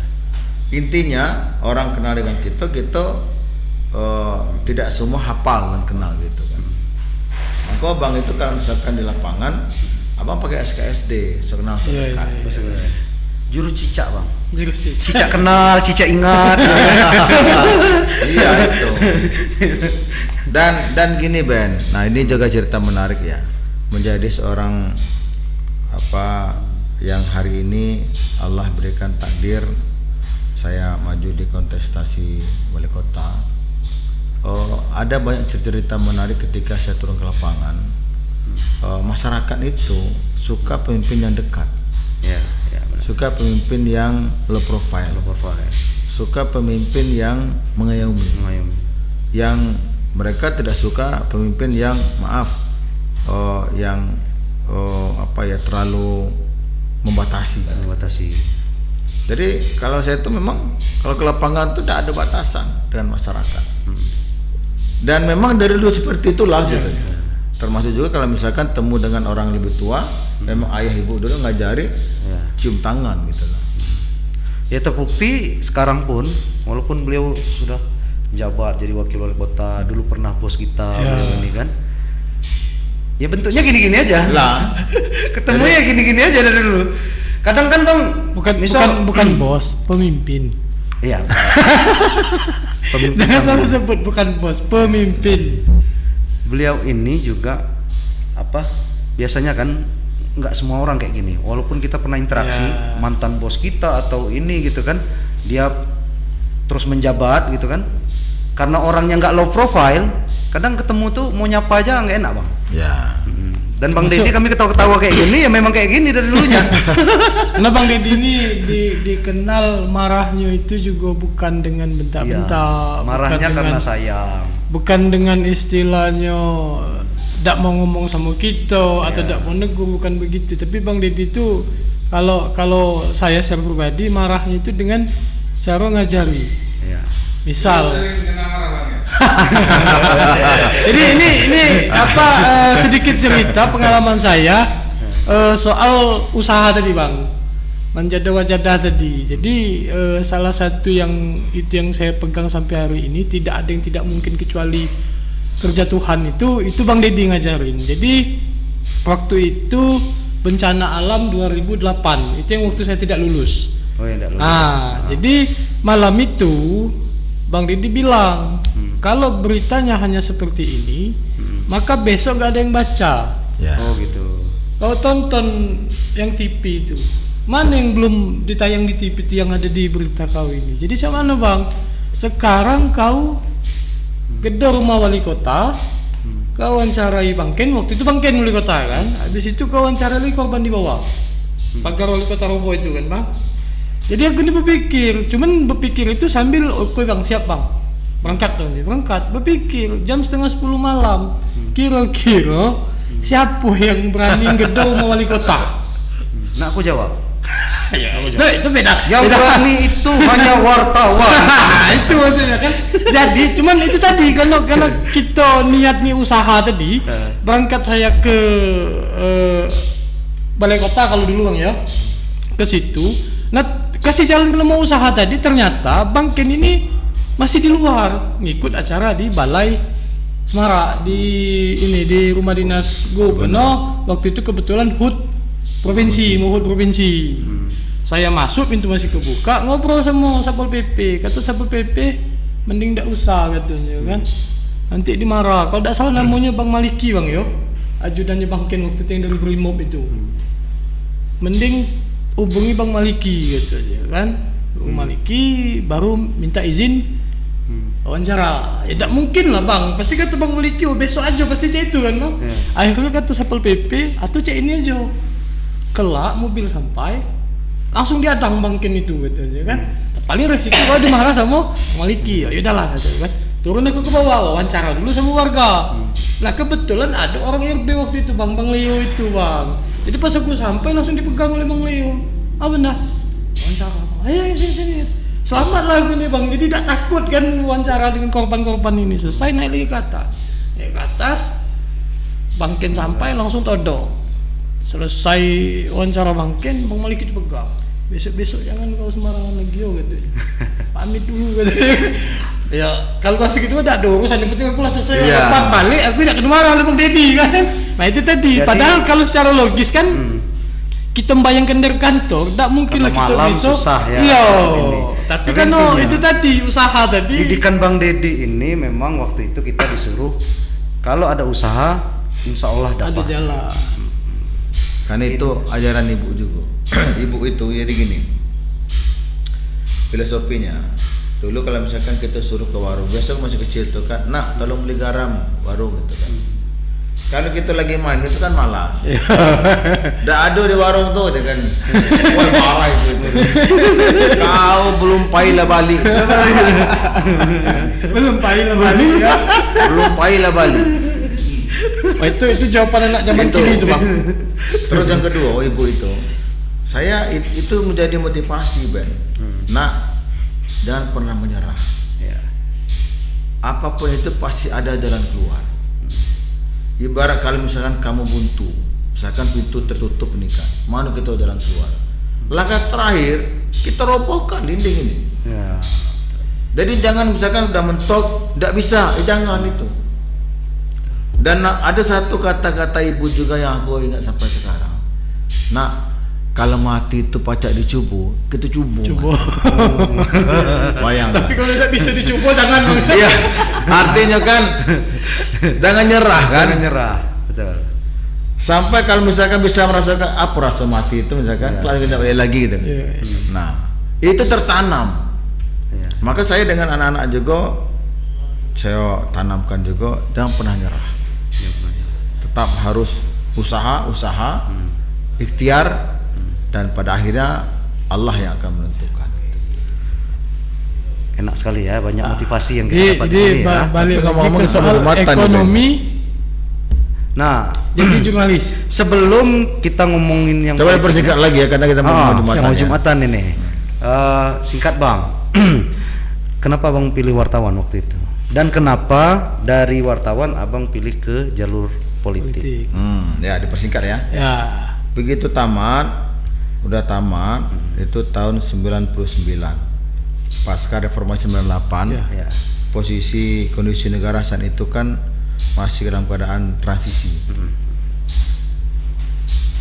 Intinya orang kenal dengan kita tidak semua hafal dan kenal gitu kan. Maka abang itu kalau misalkan di lapangan, abang pakai SKSD, sekenal Iya, sedekat. iya, Sebenarnya. Juru cicak bang. Jadi sih. Cicak kenal, cicak ingat. Iya itu. Dan gini Ben, nah ini juga cerita menarik ya, menjadi seorang yang hari ini Allah berikan takdir saya maju di kontestasi wali kota. Ada banyak cerita menarik ketika saya turun ke lapangan. Masyarakat itu suka pemimpin yang dekat, Iya, iya benar. suka pemimpin yang low profile, suka pemimpin yang mengayomi, yang mereka tidak suka pemimpin yang terlalu membatasi. Jadi kalau saya itu memang kalau ke lapangan itu tidak ada batasan dengan masyarakat. Dan memang dari dulu seperti itulah gitu. Termasuk juga kalau misalkan temu dengan orang lebih tua, memang ayah ibu dulu ngajari cium tangan gitu lah. Ya terbukti sekarang pun walaupun beliau sudah jabat jadi wakil wali kota, dulu pernah bos kita beliau ini kan. Ya bentuknya gini-gini aja. Lah, Ketemunya gini-gini aja dari dulu. Kadang kan bang, bukan bos, pemimpin. Iya. Pemimpin Jangan kami. salah sebut, bukan bos, pemimpin. Beliau ini juga biasanya kan nggak semua orang kayak gini. Walaupun kita pernah interaksi Ya. mantan bos kita atau ini gitu kan, dia terus menjabat gitu kan. Karena orangnya nggak low profile, kadang ketemu tuh mau nyapa aja nggak enak bang. ya. Dan Bang Deddy kami ketawa-ketawa kayak gini ya memang kayak gini dari dulunya. Karena Bang Deddy ini dikenal marahnya itu juga bukan dengan bentak-bentak, Marahnya bukan karena dengan, sayang. bukan dengan istilahnya tidak mau ngomong sama kita atau tidak mau negur, bukan begitu. Tapi Bang Deddy itu kalau saya secara pribadi marahnya itu dengan cara ngajari. Iya. Misal, jadi ini sedikit cerita pengalaman saya soal usaha tadi bang, manjadah-wajadah tadi. Jadi salah satu yang saya pegang sampai hari ini, tidak ada yang tidak mungkin kecuali kerja Tuhan itu Bang Deddy ngajarin. Jadi waktu itu bencana alam 2008 itu yang waktu saya tidak lulus. Oh ya enggak lulus. Jadi malam itu Bang Deddy bilang, kalau beritanya hanya seperti ini, maka besok gak ada yang baca. Ya. Oh gitu. Kau tonton yang TV itu, mana yang belum ditayang di TV itu yang ada di berita kau ini. Jadi macam mana bang? Sekarang kau gedor rumah wali kota, kau wawancarai Bang Ken, waktu itu Bang Ken wali kota kan. Habis itu kau wawancarai korban di bawah, pagar wali kota roboh itu kan bang. Jadi aku ini berpikir itu sambil oke bang, siap bang, berangkat berpikir jam 9:30 malam, kira-kira siapa yang berani gedor rumah wali kota? Nah aku jawab. Itu beda. Yang berani itu hanya wartawan. Nah, itu maksudnya kan. Jadi cuman itu tadi karena kita niat nih usaha tadi, berangkat saya ke balai kota kalau dulu Bang ya. Ke situ. Nah, kasih jalan kalau mau usaha tadi ternyata Bang Ken ini masih di luar, ngikut acara di Balai Semarak di rumah dinas gubernur. Waktu itu kebetulan HUT provinsi. Saya masuk, pintu masih kebuka, ngobrol sama Satpol PP. Kata Satpol PP, mending ndak usah katanya kan. Nanti dimarah. Kalau ndak salah namanya Bang Maliki Bang yo. Ajudannya Bang Ken waktu itu yang dari Brimob itu. Mending hubungi Bang Maliki katanya kan. Bang Maliki baru minta izin wawancara. Ya tidak mungkin lah Bang, pasti kata Bang Maliki, besok aja pasti cek itu kan Bang. Akhirnya kata Satpol PP, atau cek ini aja. Kelak mobil sampai, langsung diadang Bang Ken itu katanya kan. Paling resiko kalau dimarah sama Maliki, ya udahlah katanya kan. Turun aku ke bawah, wawancara dulu sama warga. Nah kebetulan ada orang RB waktu itu Bang Leo itu Bang. Jadi pas aku sampai langsung dipegang oleh Bang Leo. Ah benar, wawancara. Ayo sini. Selamat lah ini Bang, jadi tidak takut kan wawancara dengan korban-korban ini. Selesai naik lagi ke atas. Naik ke atas, Bang Ken sampai langsung todong. Selesai wawancara Bang Ken, Bang Maliki dipegang. Besok-besok jangan kau sembarangan lagi yo gitu. Pamit dulu gitu. Ya kalau masih gitu ada urusan, yang penting aku lah selesai balik, aku tidak kemarah oleh Bang Dedi kan. Nah itu tadi, jadi, padahal kalau secara logis kan kita membayangkan dari kantor, tidak mungkin lah kita besok. Susah ya. Iya. Tapi kan itu tadi usaha tadi. Didikan Bang Dedi ini memang waktu itu kita disuruh kalau ada usaha, insya Allah dapat. Ada jalan. Kan itu ajaran ibu juga. Ibu itu jadi gini. Filosofinya. Dulu kalau misalkan kita suruh ke warung, biasa masih kecil tuh kan, nak tolong beli garam warung gitu kan. Kalau kita lagi main itu kan malas. Dah ada di warung tuh dia kan. Wah marah itu. Kau belum pailah balik. Belum pailah balik ya. Belum pailah balik. Oh, itu jawaban anak zaman kini itu Bang. Terus yang kedua, ibu itu, saya itu menjadi motivasi Ben. Nak, jangan pernah menyerah. Ya. Apapun itu pasti ada jalan keluar. Ibarat kalau misalkan kamu buntu, misalkan pintu tertutup nih kan, mana kita jalan keluar? Langkah terakhir kita robohkan dinding ini. Ya. Jadi jangan misalkan udah mentok, tidak bisa, jangan itu. Dan ada satu kata-kata ibu juga yang aku ingat sampai sekarang. Nak, kalau mati itu pacak dicubu, kita cubu. Bayang. Tapi kalau tidak bisa dicubu jangan. Iya. Artinya kan jangan nyerah kan? Jangan nyerah. Betul. Sampai kalau misalkan bisa merasakan apa rasa mati itu misalkan, kelas tidak boleh lagi gitu. Nah, itu tertanam. Maka saya dengan anak-anak juga saya tanamkan juga, jangan pernah nyerah. Tetap harus usaha, ikhtiar, dan pada akhirnya Allah yang akan menentukan. Enak sekali ya, banyak motivasi yang kita dapat di sini ya. Balik lagi ke soal ekonomi. Nah, jadi jurnalis. Sebelum kita ngomongin yang coba persingkat lagi ya, karena kita mau Jumatan ini. Singkat Bang. Kenapa Bang pilih wartawan waktu itu? Dan kenapa dari wartawan Abang pilih ke jalur politik? Ya dipersingkat ya. Ya. Begitu udah tamat itu tahun 99. Pasca reformasi 98. Ya. Posisi kondisi negara saat itu kan masih dalam keadaan transisi.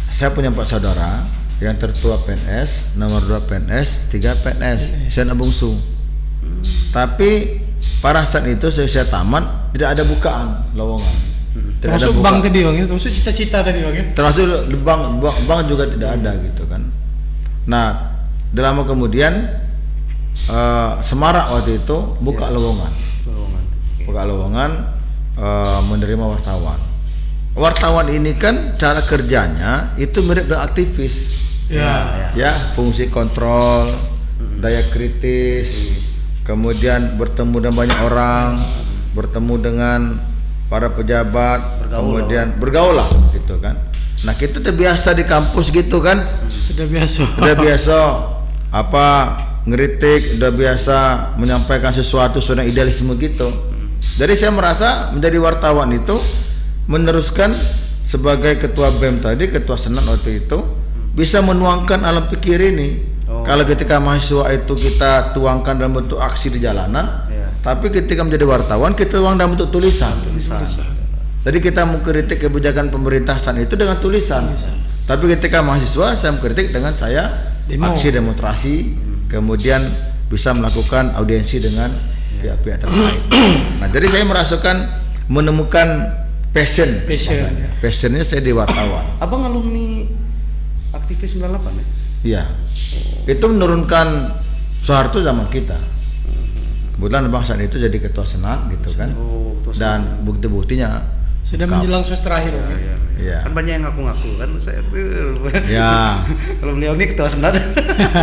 Saya punya 4 saudara, yang tertua PNS, nomor 2 PNS, 3 PNS, saya anak bungsu. Tapi pada saat itu saya tamat tidak ada bukaan lowongan. Termasuk bank tadi Bang, itu termasuk cita-cita tadi Bang ya. Termasuk bank juga tidak ada gitu kan. Nah, dalam kemudian Semarak waktu itu buka lowongan. Buka lowongan menerima wartawan. Wartawan ini kan cara kerjanya itu mirip dengan aktivis. Ya, fungsi kontrol, daya kritis, kemudian bertemu dengan banyak orang, bertemu dengan para pejabat, kemudian bergaul lah gitu kan. Nah kita terbiasa di kampus gitu kan, Sudah biasa. udah biasa apa ngeritik, udah biasa menyampaikan sesuatu sudah idealisme gitu. Jadi saya merasa menjadi wartawan itu meneruskan sebagai ketua BEM tadi, ketua senat waktu itu bisa menuangkan alam pikir ini. Kalau ketika mahasiswa itu kita tuangkan dalam bentuk aksi di jalanan, tapi ketika menjadi wartawan kita tuang dalam bentuk tulisan. Jadi kita mengkritik kebijakan pemerintah saat itu dengan tulisan. Tapi ketika mahasiswa saya mengkritik dengan saya aksi demonstrasi, kemudian bisa melakukan audiensi dengan pihak-pihak terkait. Nah, jadi saya merasakan menemukan passionnya saya di wartawan. Abang alumni aktivis 98 ya? Iya. Itu menurunkan Soeharto zaman kita. Kebetulan Bang saat itu jadi ketua senat gitu kan. Dan bukti-buktinya Sudah menjelang semester akhir. Iya. Kan banyak yang ngaku-ngaku kan saya tuh. Ya. Kalau beliau ini ketua senat.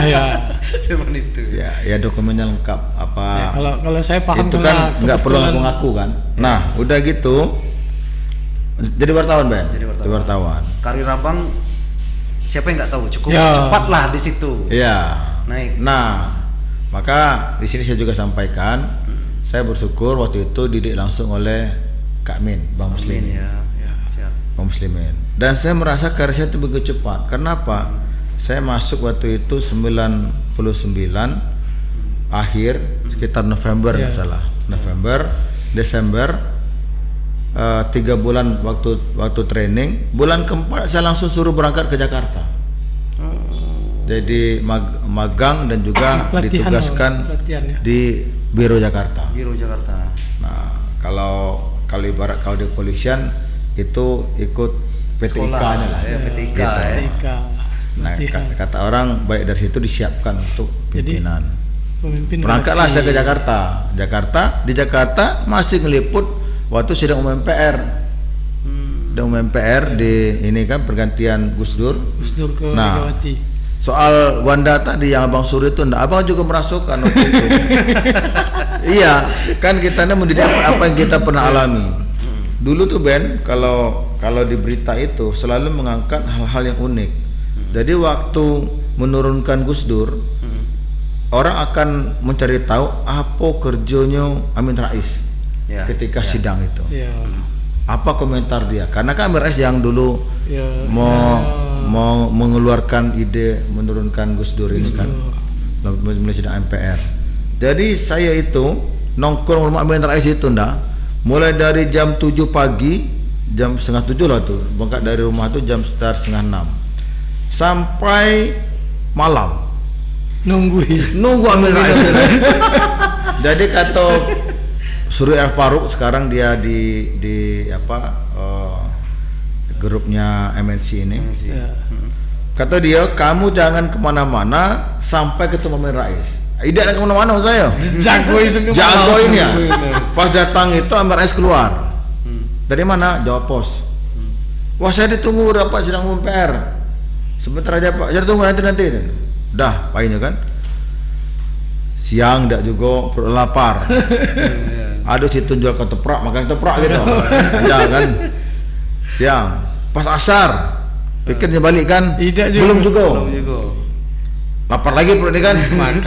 Ya. Cuman itu. Ya dokumennya lengkap apa. Ya, kalau saya paham itu kan nggak perlu ngaku-ngaku kan. Nah, udah gitu jadi wartawan Ben. Jadi wartawan. Karir abang siapa yang nggak tahu, cukup Ya. cepat lah di situ. Iya. Naik. Nah, maka di sini saya juga sampaikan, saya bersyukur waktu itu dididik langsung oleh Kak Min, Bang Muslimin. Ya, siap. Bang Muslimin. Dan saya merasa karir saya itu begitu cepat. Kenapa? Saya masuk waktu itu 99 akhir sekitar November nggak salah. November, Desember 3 bulan waktu training. Bulan keempat saya langsung suruh berangkat ke Jakarta. Jadi magang dan juga ditugaskan di Biro Jakarta. Biro Jakarta. Nah, kalau ibarat kalau di kepolisian itu ikut PTIK-nya lah. Ya, PTIK Gitu. ya. Nah, kata orang baik dari situ disiapkan untuk pimpinan. Pemimpin Berangkatlah redaksi. saya ke Jakarta. Di Jakarta masih ngeliput waktu sidang umum MPR. Sidang umum MPR di ini kan pergantian Gus Dur. Gus Dur ke Nah, Megawati. soal Wanda tadi yang Abang Suri itu enggak, Abang juga merasukan waktu itu. Iya, kan kita ini mendidik apa yang kita pernah alami. Dulu tuh Ben, kalau di berita itu selalu mengangkat hal-hal yang unik. Jadi waktu menurunkan Gus Dur, orang akan mencari tahu apa kerjanya Amin Rais ketika sidang itu. Ya. Apa komentar dia? Karena kan Amin Rais yang dulu Ya. mau mengeluarkan ide menurunkan Gus Dur ini kan melalui sidang MPR. Jadi saya itu nongkrong rumah Amin Rais itu mulai dari jam 7 pagi, jam setengah 7 lah tuh berangkat dari rumah tuh jam sekitar setengah 6 sampai malam Nunggu Amin Rais. Jadi kata Suri El Farouk sekarang dia di grupnya MNC ini. Ya. Kata dia, kamu jangan kemana-mana sampai ketemu Amin Rais. Tidak ada kemana-mana saya. Jago Jagoin ya. Pas datang itu Amin Rais keluar. Dari mana? Jawab Pos. Wah, saya ditunggu rapat sidang umum PR. Sebentar aja Pak. Jangan tunggu nanti. Dah, paginya kan. Siang dak juga perut lapar. Aduh, situ jual ketoprak, makan ketoprak gitu. Aja kan. Siang. Pas asar. Pikirnya balik kan? Belum juga. Lapar lagi perut ini kan?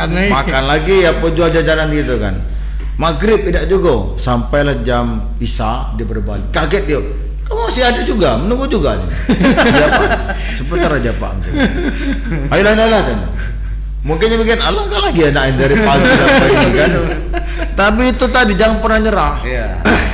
Makan lagi apa jual jajanan gitu kan. Maghrib tidak juga. Sampailah jam Isya dia berbalik. Kaget dia. Kamu masih ada juga, menunggu juga nih. Ya Pak, sebentar aja Pak. Ayolah kan. Mungkin dia bikin alangkah lagi anak dari pagi sampai ini kan. Tapi itu tadi jangan pernah nyerah.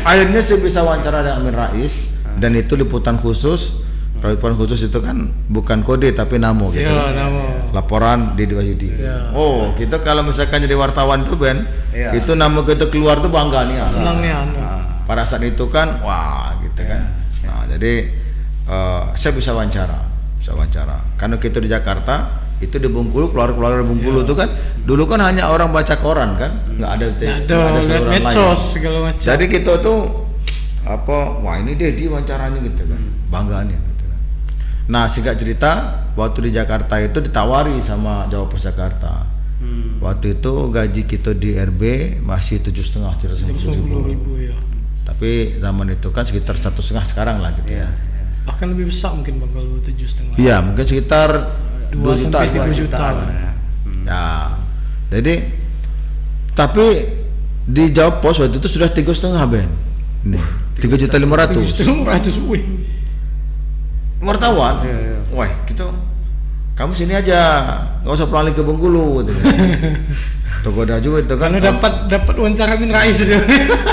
Akhirnya saya bisa wawancara dengan Amin Rais dan itu liputan khusus. Liputan khusus itu kan bukan kode tapi namo gitu. Ya, kan. namo. Laporan Didi Wahyudi. Ya. Oh, kita kalau misalkan jadi wartawan tuh Ben, itu nama kita keluar tuh bangga nih. Senangnya. Pada saat itu kan, wah gitu kan. Nah, jadi saya bisa wawancara. Karena kita di Jakarta itu di Bengkulu, keluar dari Bengkulu tuh kan dulu kan hanya orang baca koran kan, nggak ada saluran medsos lain. segala macam. Jadi kita tuh wah ini Dedi wawancaranya gitu kan, banggaannya gitu kan. Nah singkat cerita, waktu di Jakarta itu ditawari sama Jawa Pos Jakarta. Waktu itu gaji kita di RB masih 7,5 ribu ya. Tapi zaman itu kan sekitar 1,5 sekarang lah gitu ya. Bahkan lebih besar mungkin bang kalau 7,5. Iya, mungkin sekitar 2 juta. sampai 3 juta. Ya. Jadi tapi di Jawa Pos waktu itu sudah 3,5 Ben. Nih, 3.500.000. 3.500.000. Wih. Wartawan. Iya. Wah, gitu. Kamu sini aja, nggak usah pulang lagi ke Bengkulu. Gitu. Togoda juga itu kan. Karena dapat wawancara Amin Rais dia.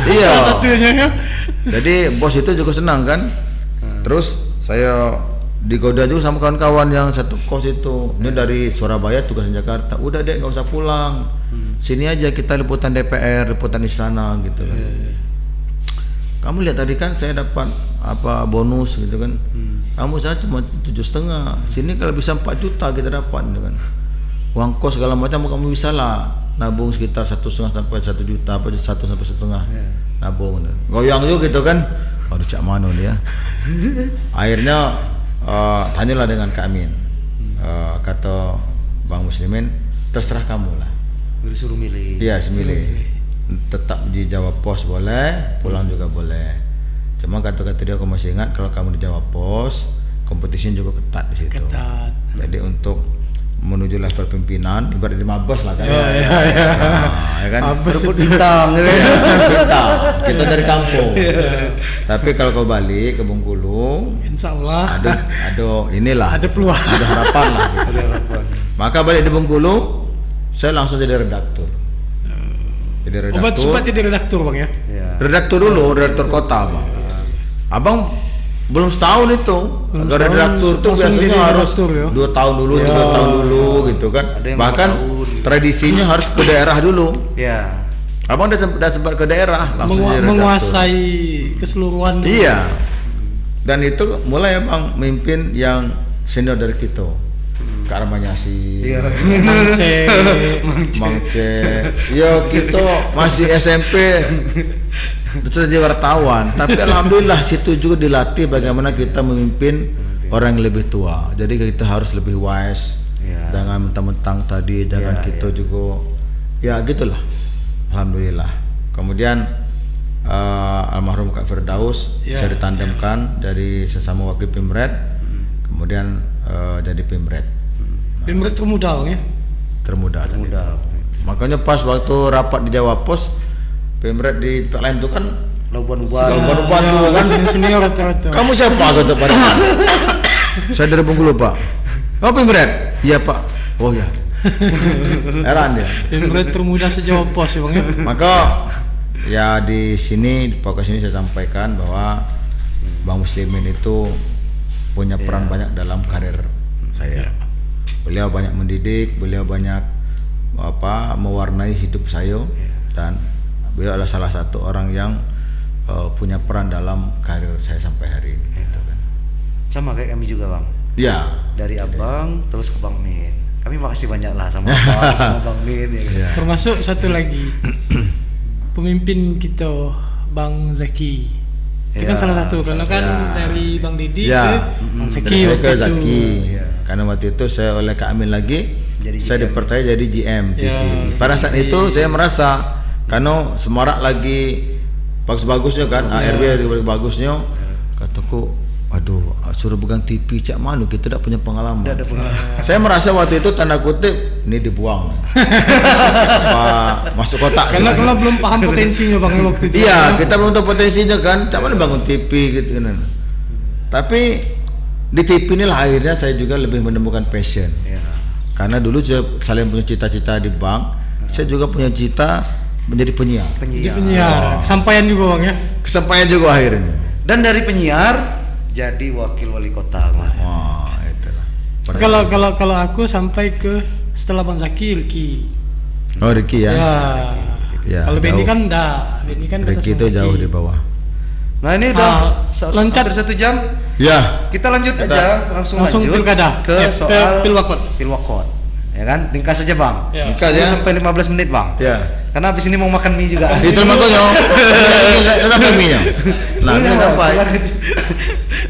Iya. Salah satunya ya. Jadi bos itu juga senang kan. Terus saya digoda juga sama kawan-kawan yang satu kos itu. Ini dari Surabaya tugas Jakarta. Udah deh, nggak usah pulang. Sini aja kita liputan DPR, liputan istana gitu kan. Kamu lihat tadi kan saya dapat apa bonus gitu kan. Kamu saya cuma 7,5. Sini kalau bisa 4 juta kita dapat gitu kan. Uang kos segala macam kamu bisa lah nabung sekitar 1,5 sampai 1 juta, apa 1 sampai 1,5 nabung. Goyang juga gitu kan. Waduh cak mano nih ya. Akhirnya tanyalah dengan Kak Amin. Kata Bang Muslimin, terserah kamu lah. Disuruh milih. Iya, semilih. Tetap di Jawa Pos boleh, pulang juga boleh. Cuma kata-kata dia aku masih ingat kalau kamu di Jawa Pos, kompetisinya juga ketat di situ. Ketat. Jadi untuk menuju level pimpinan, ibarat di Mabes lah kan. Iya. Nah, ya kan. Mabes Berebut itu. bintang gitu ya. Bintang. Kita dari kampung. Tapi kalau kau balik ke Bengkulu, Insya Allah ada inilah. ada peluang. Ada harapan lah gitu. Ada harapan. Maka balik di Bengkulu, saya langsung jadi redaktur. Jadi Obat redaktur. sempat jadi redaktur bang ya. Iya. Redaktur dulu, redaktur kota bang. Abang belum setahun itu. Belum Agar setahun, redaktur tuh langsung biasanya jadi harus redaktur, ya? 2 tahun dulu, Ya. 3 tahun dulu gitu kan. Ada yang Bahkan 4 tahun gitu. tradisinya harus ke daerah dulu. Iya. Abang udah sempat ke daerah langsung jadi redaktur. Menguasai keseluruhan. Iya. Dan itu mulai abang memimpin yang senior dari kita. Kak Armanyasi. Iya. Mangce. Yo kita masih SMP sudah jadi wartawan, tapi alhamdulillah situ juga dilatih bagaimana kita memimpin orang yang lebih tua. Jadi kita harus lebih wise. Iya. Jangan mentang-mentang tadi, jangan Iya, kita juga ya gitulah. Alhamdulillah. Kemudian almarhum Kak Firdaus Iya, saya ditandemkan dari sesama wakil Pimret, kemudian jadi Pimret. Pemret termuda bang ya. Termuda. tadi Mudah. itu. Makanya pas waktu rapat di Jawa Pos, Pemret di tempat lain itu kan Labuan-uban. Labuan tuh kan. Senior rata-rata. Kamu siapa kata pada? Saya dari Bengkulu Pak. Oh Pemret? Iya Pak. Oh ya. Heran dia. Pemret termuda se-Jawa Pos ya bang ya. Maka ya di sini di podcast ini saya sampaikan bahwa Bang Muslimin itu punya peran banyak dalam karir saya. Beliau banyak mendidik, beliau banyak mewarnai hidup saya dan beliau adalah salah satu orang yang punya peran dalam karir saya sampai hari ini. Gitu kan. Sama kayak kami juga bang. Ya. Dari abang terus ke Bang Min. Kami makasih banyak lah sama abang, sama Bang Min ya. Kan? Ya. Termasuk satu lagi pemimpin kita Bang Zaki. Itu kan Ya, salah satu karena kan ya. dari Bang Didi Ya. ke Bang Zaki Dari saya waktu ke itu. Zaki. Ya. Karena waktu itu saya oleh Kak Amin lagi, Jadi saya GM. dipercaya jadi GM TV. Ya, Pada saat TV. itu saya merasa karena Semarak lagi bagus-bagusnya kan, ARB lagi bagusnya. Kataku, aduh, suruh pegang TV cak malu kita tidak punya pengalaman. Tidak ada pengalaman. Saya merasa waktu itu tanda kutip ini dibuang. Masuk kotak. Karena sebenarnya. kalau belum paham potensinya bang waktu itu. Iya, kita belum tahu potensinya kan. Cak mana bangun TV gitu kan. Tapi di TV inilah akhirnya saya juga lebih menemukan passion. Ya. Karena dulu saya saling punya cita-cita di bank, saya juga punya cita menjadi penyiar. Jadi Penyiar. penyiar, kesampaian juga bang ya. Kesampaian juga akhirnya. Dan dari penyiar jadi wakil wali kota kemarin. Wah, itulah. Kalau aku sampai ke setelah Bang Zaki, Ricky. Oh, Ricky ya. Ya, Kalau Benny jauh. kan enggak. Benny kan Ricky itu jauh di bawah. Nah ini udah loncat. hampir 1 jam. Ya. Kita lanjut aja langsung Langsung lanjut pilkada. ke Ya, soal pilwakot. Pilwakot. Ya kan? Ringkas saja bang. Ya. Ringkas, 10 ya. sampai 15 menit bang. Ya. Karena habis ini mau makan mie juga. Itu makanya. Kita sampai minyak. Nah, Iya, ini sampai.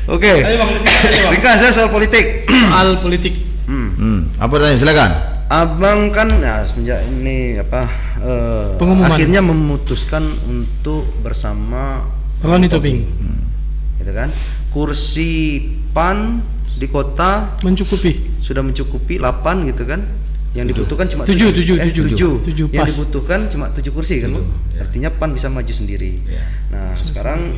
Oke. Ayo bang, di sini, Bang. Ringkas ya soal politik. Soal politik. Apa tanya? Silakan. Abang kan ya semenjak ini Pengumuman. akhirnya memutuskan untuk bersama Roni Tobing. gitu kan. Kursi PAN di kota Mencukupi. sudah mencukupi 8 gitu kan. Yang dibutuhkan cuma 7 Yang pas. dibutuhkan cuma 7 kursi kan, Bu? Ya. Artinya PAN bisa maju sendiri. Ya. Nah, sekarang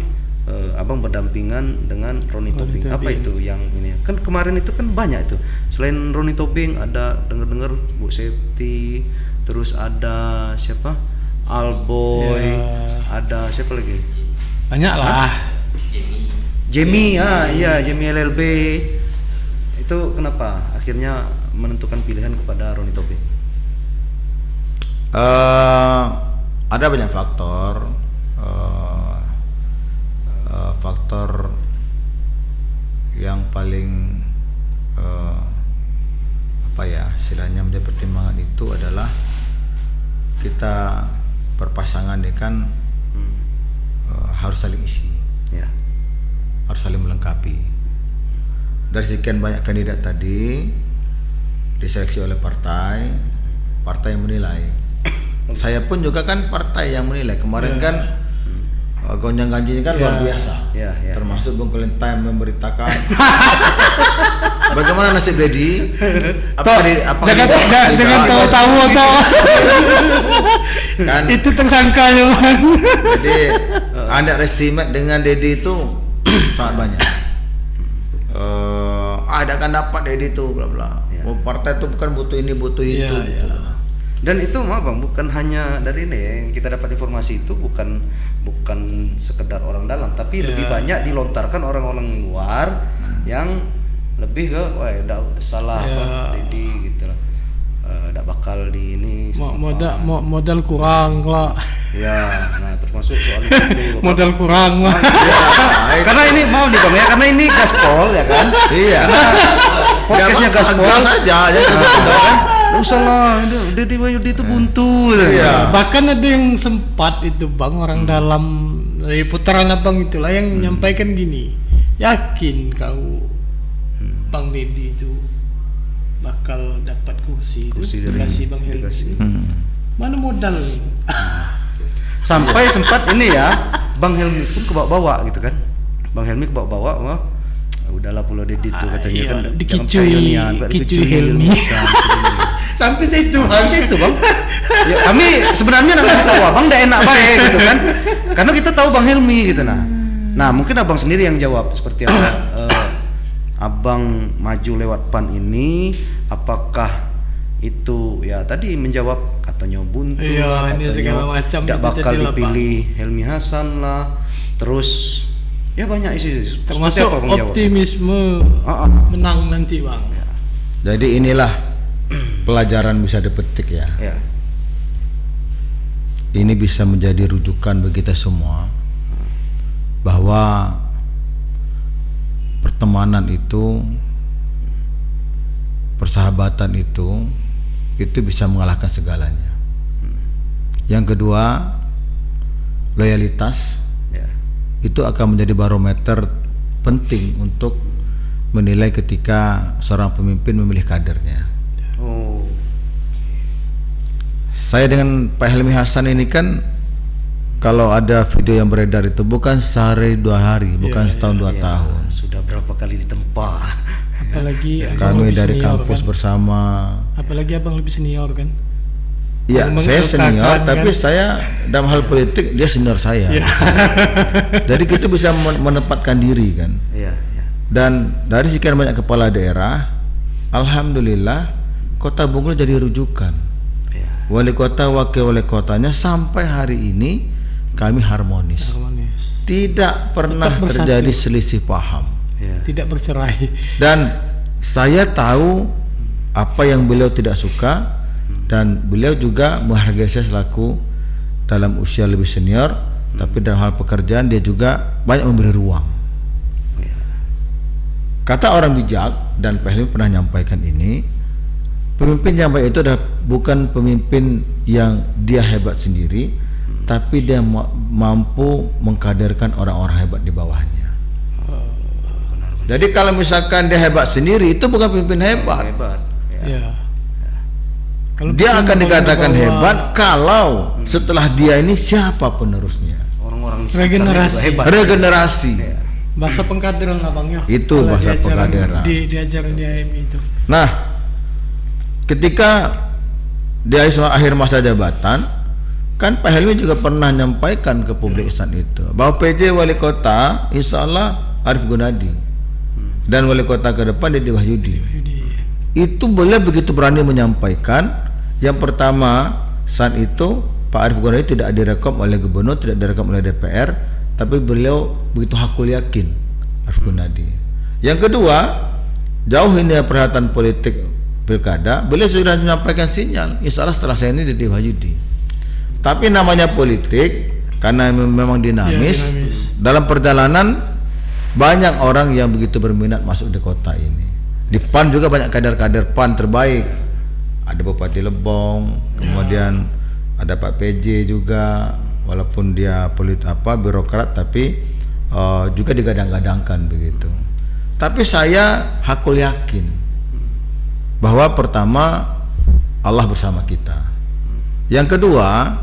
Abang berdampingan dengan Roni Tobing. Apa itu yang ini? Kan kemarin itu kan banyak itu. Selain Roni Tobing ada dengar-dengar Bu Septi, terus ada siapa? Alboy, Ya. ada siapa lagi? Banyak lah. Jamie, iya Jamie LLB. Itu kenapa akhirnya menentukan pilihan kepada Roni Tobing? Ada banyak faktor. Faktor yang paling istilahnya menjadi pertimbangan itu adalah kita berpasangan ini kan harus saling isi, Ya. harus saling melengkapi. Dari sekian banyak kandidat tadi diseleksi oleh partai yang menilai. Saya pun juga kan partai yang menilai. Kemarin kan gonjang ganjinya kan luar biasa. Ya. Termasuk Bung Colin Time memberitakan bagaimana nasib Dedi. Jangan tahu atau kan itu tersangkanya Bang. jadi underestimate dengan Dedi itu sangat banyak. Ada kan dapat Dedi itu bla bla. Oh, partai itu bukan butuh ini butuh itu gitu loh. Dan itu maaf Bang, bukan hanya dari ini ya, yang kita dapat informasi itu bukan sekedar orang dalam, tapi lebih banyak dilontarkan orang-orang luar yang lebih ke wah udah salah Pak Dedi gitu lah. Udah bakal di ini modal kurang lah. ya, nah termasuk soal itu Modal kurang lah. karena ini mau nih Bang ya, karena ini gaspol ya kan. Iya. Podcastnya gaspol gas aja, kan. Nggak usah lah, Dedi Wahyudi itu buntu. Iya. Bahkan ada yang sempat itu Bang, orang dalam putaran abang itulah yang menyampaikan gini, yakin kau Bang Dedi itu bakal dapat kursi itu dari dikasih Bang Helmi. Mana modal? Sampai sempat ini ya, Bang Helmi pun kebawa-bawa gitu kan. Bang Helmi kebawa-bawa, wah udahlah Pulau Dedi itu katanya iya, kan dikicui Helmi. Sampai situ Bang. Ya, kami sebenarnya nggak ngasih tahu Abang, nggak enak baik gitu kan. Karena kita tahu Bang Helmi gitu nah mungkin Abang sendiri yang jawab seperti apa. Abang maju lewat PAN ini, apakah itu ya tadi menjawab katanya buntu, ini segala macam tidak itu bakal jadilah, dipilih Helmi Hasan lah, terus ya banyak isi termasuk optimisme menang nanti Bang. Jadi inilah pelajaran bisa dipetik ya. Ini bisa menjadi rujukan bagi kita semua bahwa pertemanan itu, persahabatan itu bisa mengalahkan segalanya. Yang kedua, loyalitas itu akan menjadi barometer penting untuk menilai ketika seorang pemimpin memilih kadernya. Saya dengan Pak Helmi Hasan ini kan, kalau ada video yang beredar itu bukan sehari 2 hari, bukan setahun 2 tahun. Sudah berapa kali ditempa. Apalagi kami dari senior, kampus kan? bersama. Apalagi Abang lebih senior kan? Ya, saya senior, tapi kan? saya dalam hal politik dia senior saya. Jadi kita bisa menempatkan diri kan. Dan dari sekian banyak kepala daerah, alhamdulillah Kota Bungkul jadi rujukan. Wali kota, wakil wali kotanya sampai hari ini kami harmonis. Tidak pernah terjadi selisih paham. Tidak bercerai. Dan saya tahu apa yang beliau tidak suka, dan beliau juga menghargai saya selaku dalam usia lebih senior, tapi dalam hal pekerjaan dia juga banyak memberi ruang. Kata orang bijak, dan Pak Helmi pernah menyampaikan ini, pemimpin yang baik itu adalah bukan pemimpin yang dia hebat sendiri, tapi dia mampu mengkaderkan orang-orang hebat di bawahnya. Jadi kalau misalkan dia hebat sendiri, itu bukan pemimpin hebat. Kalau dia akan dikatakan hebat kalau setelah dia ini siapa penerusnya. Orang-orang regenerasi. Regenerasi. Bahasa pengkaderan lah Bang ya. Itu Kalau bahasa diajaran- pengkaderan. Diajaran di AMI itu. Nah, ketika di akhir masa jabatan, kan Pak Helmi juga pernah menyampaikan ke publik saat itu bahwa PJ wali kota insya Allah Arief Gunadi dan wali kota ke depan Dede Wahyudi. Itu beliau begitu berani menyampaikan. Yang pertama saat itu Pak Arief Gunadi tidak direkom oleh gubernur, tidak direkom oleh DPR, tapi beliau begitu hakul yakin Arief Gunadi. Yang kedua, jauh ini perhelatan politik pilkada, beliau sudah menyampaikan sinyal insya Allah setelah saya ini Dede Wahyudi. Tapi namanya politik karena memang dinamis. Dalam perjalanan banyak orang yang begitu berminat masuk di kota ini. Di PAN juga banyak kader-kader PAN terbaik. Ada Bupati Lebong, kemudian ada Pak PJ juga, walaupun dia birokrat tapi juga digadang-gadangkan begitu. Tapi saya hakul yakin bahwa pertama Allah bersama kita. Yang kedua,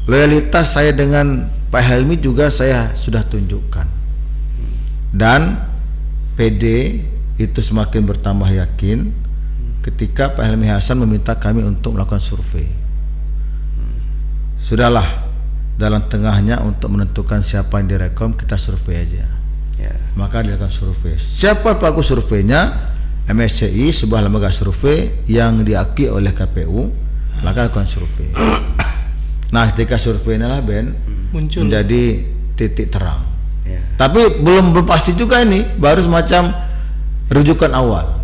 loyalitas saya dengan Pak Helmi juga saya sudah tunjukkan. Dan PD itu semakin bertambah yakin ketika Pak Helmi Hasan meminta kami untuk melakukan survei. Sudahlah, dalam tengahnya untuk menentukan siapa yang direkom, kita survei aja. Maka dilakukan survei. Siapa pelaku surveinya? MSCI, sebuah lembaga survei yang diakui oleh KPU, maka lakukan survei. Nah, ketika survei inilah muncul menjadi titik terang. Tapi belum pasti juga ini, baru semacam rujukan awal.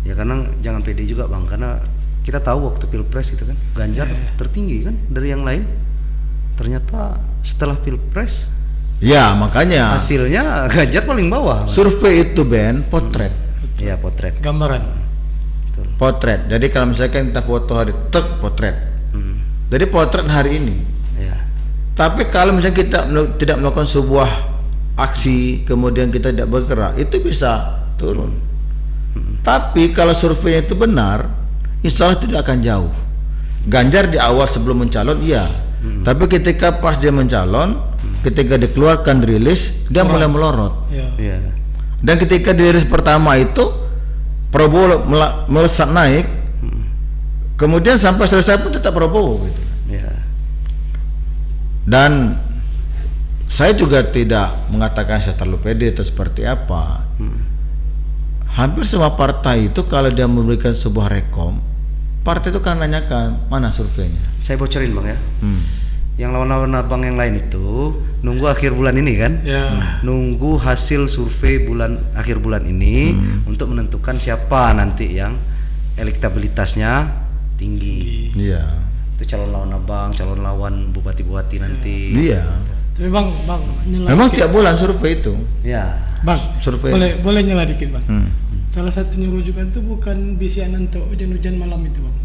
Ya karena jangan pede juga Bang, karena kita tahu waktu pilpres itu kan Ganjar tertinggi kan dari yang lain. Ternyata setelah pilpres, ya makanya hasilnya Ganjar paling bawah. Survei itu potret. Iya, potret. Gambaran. Betul. Potret. Jadi kalau misalkan kita foto hari potret. Jadi potret hari ini. Ya. Tapi kalau misalnya kita tidak melakukan sebuah aksi, kemudian kita tidak bergerak, itu bisa turun. Tapi kalau surveinya itu benar, insya Allah tidak akan jauh. Ganjar di awal sebelum mencalon iya, tapi ketika pas dia mencalon, ketika dikeluarkan rilis, dia mulai melorot. Iya. Dan ketika di rilis pertama itu Prabowo melesat naik, kemudian sampai selesai pun tetap Prabowo gitu. Dan saya juga tidak mengatakan saya terlalu pede atau seperti apa. Hampir semua partai itu kalau dia memberikan sebuah rekom, partai itu kan nanyakan mana surveinya. Saya bocorin Bang ya. Yang lawan-lawan abang yang lain itu nunggu akhir bulan ini kan, nunggu hasil survei akhir bulan ini untuk menentukan siapa nanti yang elektabilitasnya tinggi. Iya. Itu calon lawan abang, calon lawan bupati-bupati nanti. Iya. Tapi bang Memang tiap bulan survei itu. Ya. Bang, survei. Boleh nyela dikit bang. Salah satunya rujukan itu bukan bisian untuk hujan-hujan malam itu bang.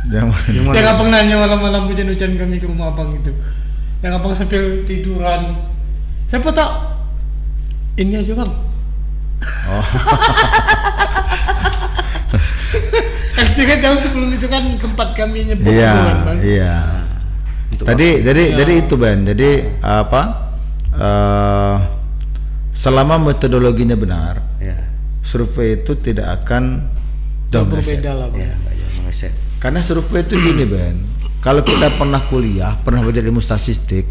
Yang abang nanya malam-malam hujan-hujan kami ke rumah abang itu, yang abang sambil tiduran, siapa tak ini aja bang. Juga jauh sebelum itu kan sempat kami nyebut bang. Iya. Jadi itu jadi selama metodologinya benar, survei itu tidak akan jauh berbeda lah bang. Karena survei itu gini kalau kita pernah kuliah, pernah belajar ilmu statistik,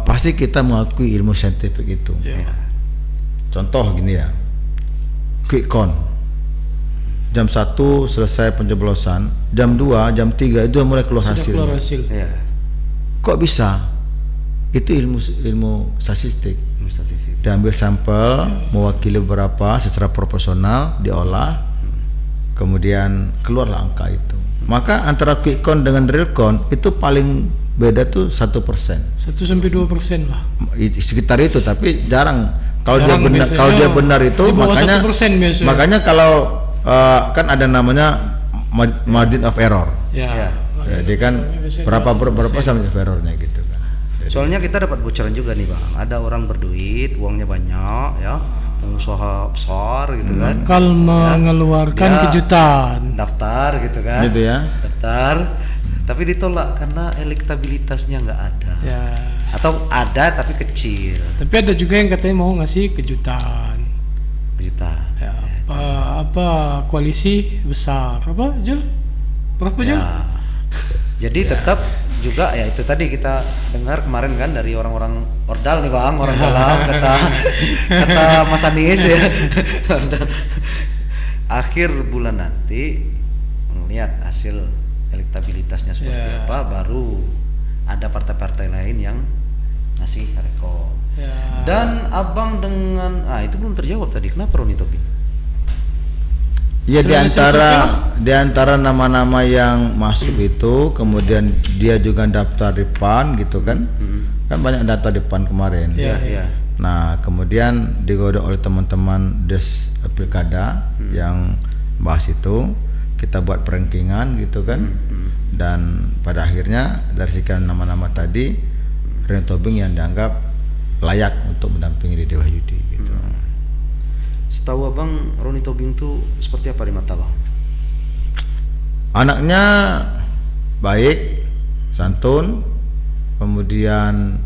pasti kita mengakui ilmu saintifik itu. Contoh gini ya, quick count, jam 1 selesai pencoblosan, jam 2, jam 3 itu mulai keluar hasil. Kok bisa? Itu ilmu statistik. Diambil sampel mewakili beberapa secara proporsional, diolah, kemudian keluarlah angka itu. Maka antara quick count dengan real count itu paling beda tuh 1%. 1-2% lah. Sekitar itu, tapi jarang. Kalau dia benar, dia benar itu makanya kalau kan ada namanya margin of error. Jadi kan berapa margin of errornya gitu kan. Soalnya kita dapat bocoran juga nih bang, ada orang berduit, uangnya banyak ya, pengusaha besar gitu kan, bakal mengeluarkan kejutan, daftar gitu kan, gitu ya, daftar, Tapi ditolak karena elektabilitasnya nggak ada. Ya. Atau ada tapi kecil. Tapi ada juga yang katanya mau ngasih kejutan. Juta. Ya, apa koalisi besar apa Jul? Berapa Jul? Ya. Jadi tetap juga ya itu tadi kita dengar kemarin kan dari orang-orang ordal nih Bang, orang dalam kata Mas Anies ya. Akhir bulan nanti melihat hasil elektabilitasnya seperti apa, baru ada partai-partai lain yang ngasih rekor. Ya. Dan abang dengan itu belum terjawab tadi, kenapa Roni Tobing? Ya Selain di antara nama-nama yang masuk itu, kemudian dia juga daftar di PAN gitu kan, kan banyak daftar di PAN kemarin. Iya. Nah kemudian digodok oleh teman-teman Des Pilkada yang bahas itu, kita buat perankingan gitu kan, dan pada akhirnya dari sekian nama-nama tadi, Roni Tobing yang dianggap layak untuk mendampingi Dede Wahyudi gitu. Setahu abang Roni Tobing tuh seperti apa di mata bang? Anaknya baik, santun, kemudian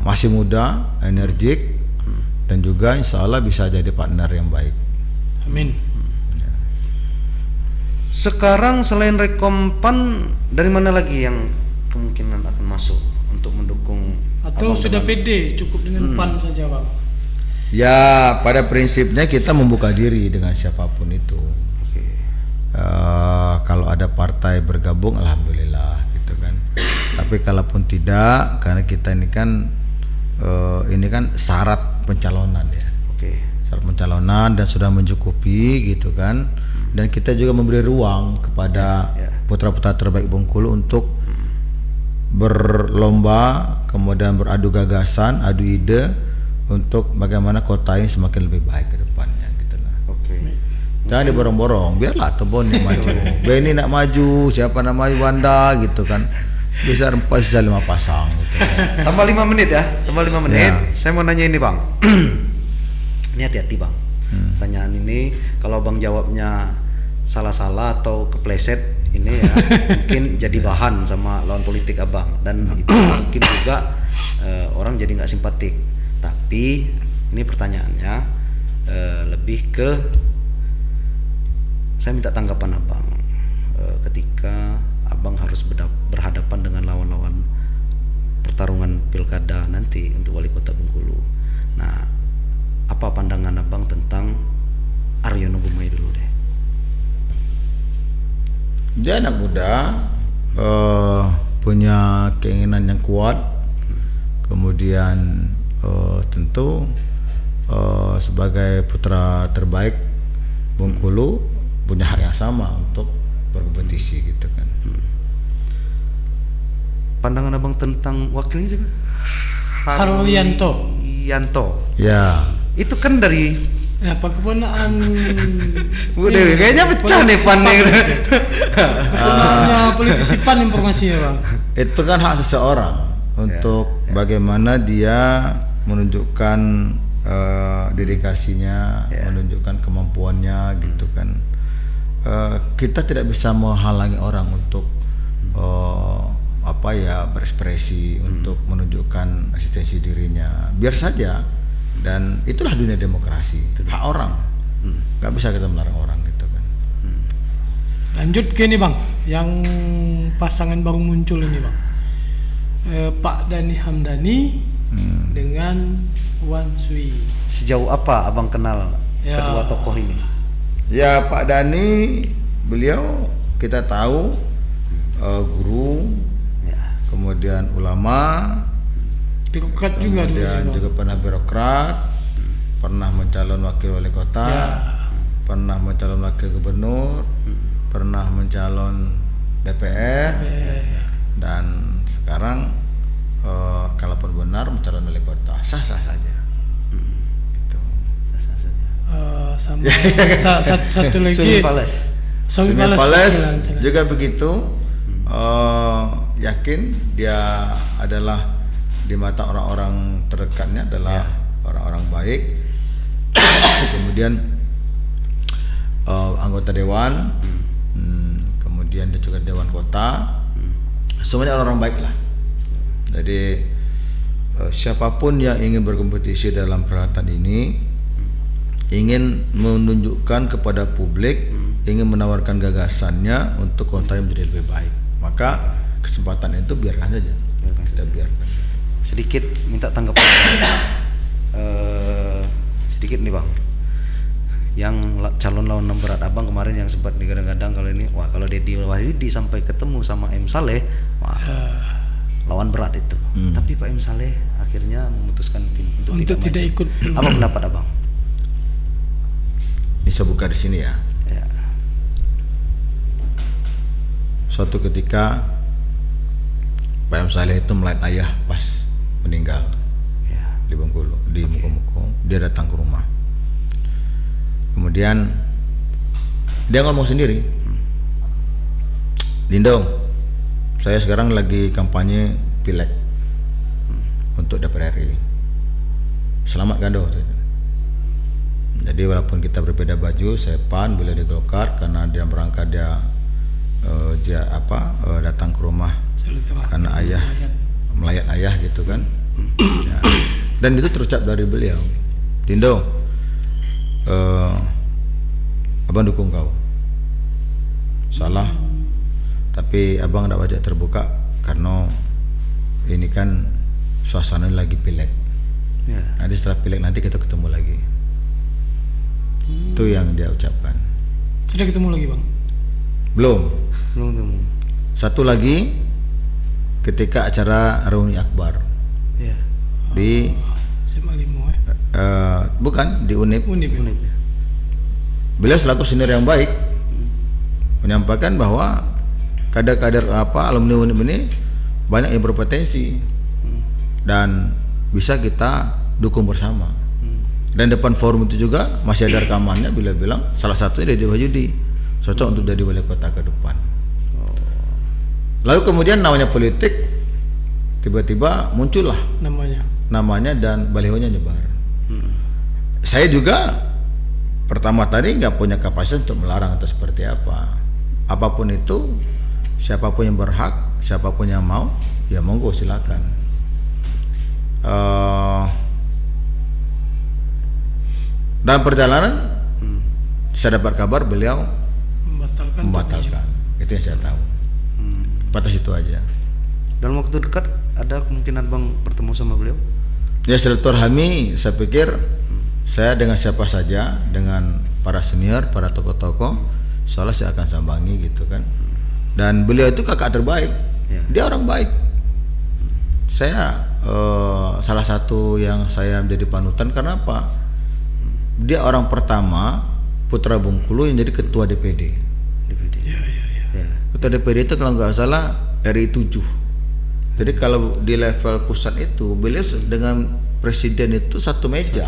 masih muda, energik, dan juga insya Allah bisa jadi partner yang baik. Amin. Sekarang selain Rekompan, dari mana lagi yang kemungkinan akan masuk untuk mendukung? Atau abang sudah dengan- pede cukup dengan PAN saja Bang? Ya pada prinsipnya kita membuka diri dengan siapapun itu. Oke. Kalau ada partai bergabung, alhamdulillah gitu kan. Tapi kalaupun tidak, karena kita ini kan syarat pencalonan ya. Oke. Syarat pencalonan dan sudah mencukupi gitu kan. Dan kita juga memberi ruang kepada putra-putra terbaik Bengkulu untuk berlomba, kemudian beradu gagasan, adu ide untuk bagaimana kota ini semakin lebih baik ke depannya gitu lah. Oke. Jangan diborong-borong, biarlah Tebon yang maju. Benny nak maju, siapa namanya Wanda gitu kan. Bisa 4 bisa 5 pasang gitu. Tambah 5 menit ya, tambah 5 menit. Ya. Saya mau nanya ini bang. Ini hati-hati bang. Pertanyaan ini kalau bang jawabnya salah-salah atau kepleset, ini ya mungkin jadi bahan sama lawan politik abang, dan itu mungkin juga orang jadi nggak simpatik. Tapi ini pertanyaannya lebih ke, saya minta tanggapan abang ketika abang harus berhadapan dengan lawan-lawan pertarungan pilkada nanti untuk wali kota Bengkulu. Nah, apa pandangan abang tentang Aryono Gumai dulu deh? Dia anak muda, punya keinginan yang kuat, kemudian tentu sebagai putra terbaik Bengkulu punya hak yang sama untuk berkompetisi gitu kan. Pandangan abang tentang wakilnya siapa? Harlianto. Ya, Itu kan dari Ya, Pak keponaan. udah kayaknya pecah nih pan nih. Keponaannya politisi PAN informasinya Bang. itu kan hak seseorang untuk bagaimana dia menunjukkan dedikasinya, menunjukkan kemampuannya gitu kan. Kita tidak bisa menghalangi orang untuk berekspresi, untuk menunjukkan eksistensi dirinya. Biar saja, dan itulah dunia demokrasi, hak orang. Nggak bisa kita melarang orang gitu kan. Lanjut ke ini Bang, yang pasangan baru muncul ini Bang. Pak Dhani Hamdani dengan Wan Sui. Sejauh apa abang kenal kedua tokoh ini? Ya Pak Dhani, beliau kita tahu guru, kemudian ulama, Birokrat juga dulu kemudian Bang. juga pernah birokrat, pernah mencalon wakil wali kota, pernah mencalon wakil gubernur, pernah mencalon DPR, dan sekarang kalaupun benar mencalon wali kota, sah-sah saja. Gitu. Sama satu lagi Suni Pales. Sumi Sumi Pales Pales jalan-jalan. juga begitu, yakin dia adalah di mata orang-orang terdekatnya adalah orang-orang baik. Kemudian anggota dewan, kemudian kemudian dia juga Dewan Kota, semuanya orang-orang baik lah. Jadi siapapun yang ingin berkompetisi dalam perhelatan ini, ingin menunjukkan kepada publik, ingin menawarkan gagasannya untuk kota yang menjadi lebih baik, maka kesempatan itu biarkan saja. Kita biarkan. Sedikit minta tanggapan. Sedikit nih Bang. Yang calon lawan berat Abang kemarin yang sempat digadang-gadang kalau ini, wah kalau Deddy Wahyudi sampai ketemu sama M Saleh, wah lawan berat itu. Tapi Pak M Saleh akhirnya memutuskan untuk tidak ikut. Apa pendapat Abang? Ini saya buka di sini ya. Ya. Suatu ketika Pak M Saleh itu melihat ayah pas meninggal Ya. di Bengkulu, di Muko-Muko. Dia datang ke rumah. Kemudian dia ngomong sendiri, Dindong, saya sekarang lagi kampanye pileg untuk DPR RI. Selamat Gando. Jadi walaupun kita berbeda baju, saya PAN, beliau di Golkar, karena dia berangkat datang ke rumah karena ayah melayat ayah gitu kan. Ya. Dan itu terucap dari beliau, Dindong, abang dukung kau. Salah, tapi abang tidak baca terbuka karena ini kan suasana lagi pileg. Ya. Nanti setelah pileg nanti kita ketemu lagi. Itu yang dia ucapkan. Sudah ketemu lagi Bang? Belum. Belum. Satu lagi ketika acara reuni akbar Ya. di SMA 5 bukan di UNIP. Unip. Beliau selaku senior yang baik menyampaikan bahwa kader-kader alumni UNIP ini banyak yang berpotensi dan bisa kita dukung bersama. Dan depan forum itu juga masih ada rekamannya, beliau bilang salah satunya Deddy Wahyudi cocok untuk jadi wali kota ke depan. Lalu kemudian namanya politik tiba-tiba muncullah namanya dan balihonya nyebar. Saya juga pertama tadi nggak punya kapasitas untuk melarang atau seperti apa. Apapun itu, siapapun yang berhak, siapapun yang mau, ya monggo silakan. Dalam perjalanan saya dapat kabar beliau membatalkan. Itu yang saya tahu. Batas itu aja. Dalam waktu dekat ada kemungkinan Bang bertemu sama beliau? Ya, silaturahmi saya pikir saya dengan siapa saja, dengan para senior, para tokoh-tokoh, soalnya saya akan sambangi gitu kan. Dan beliau itu kakak terbaik. Ya. Dia orang baik. Saya salah satu yang saya menjadi panutan karena apa? Dia orang pertama putra Bengkulu yang jadi ketua DPD. Ya. Ketua DPD itu kalau nggak salah RI 7. Jadi kalau di level pusat itu beliau dengan presiden itu satu meja.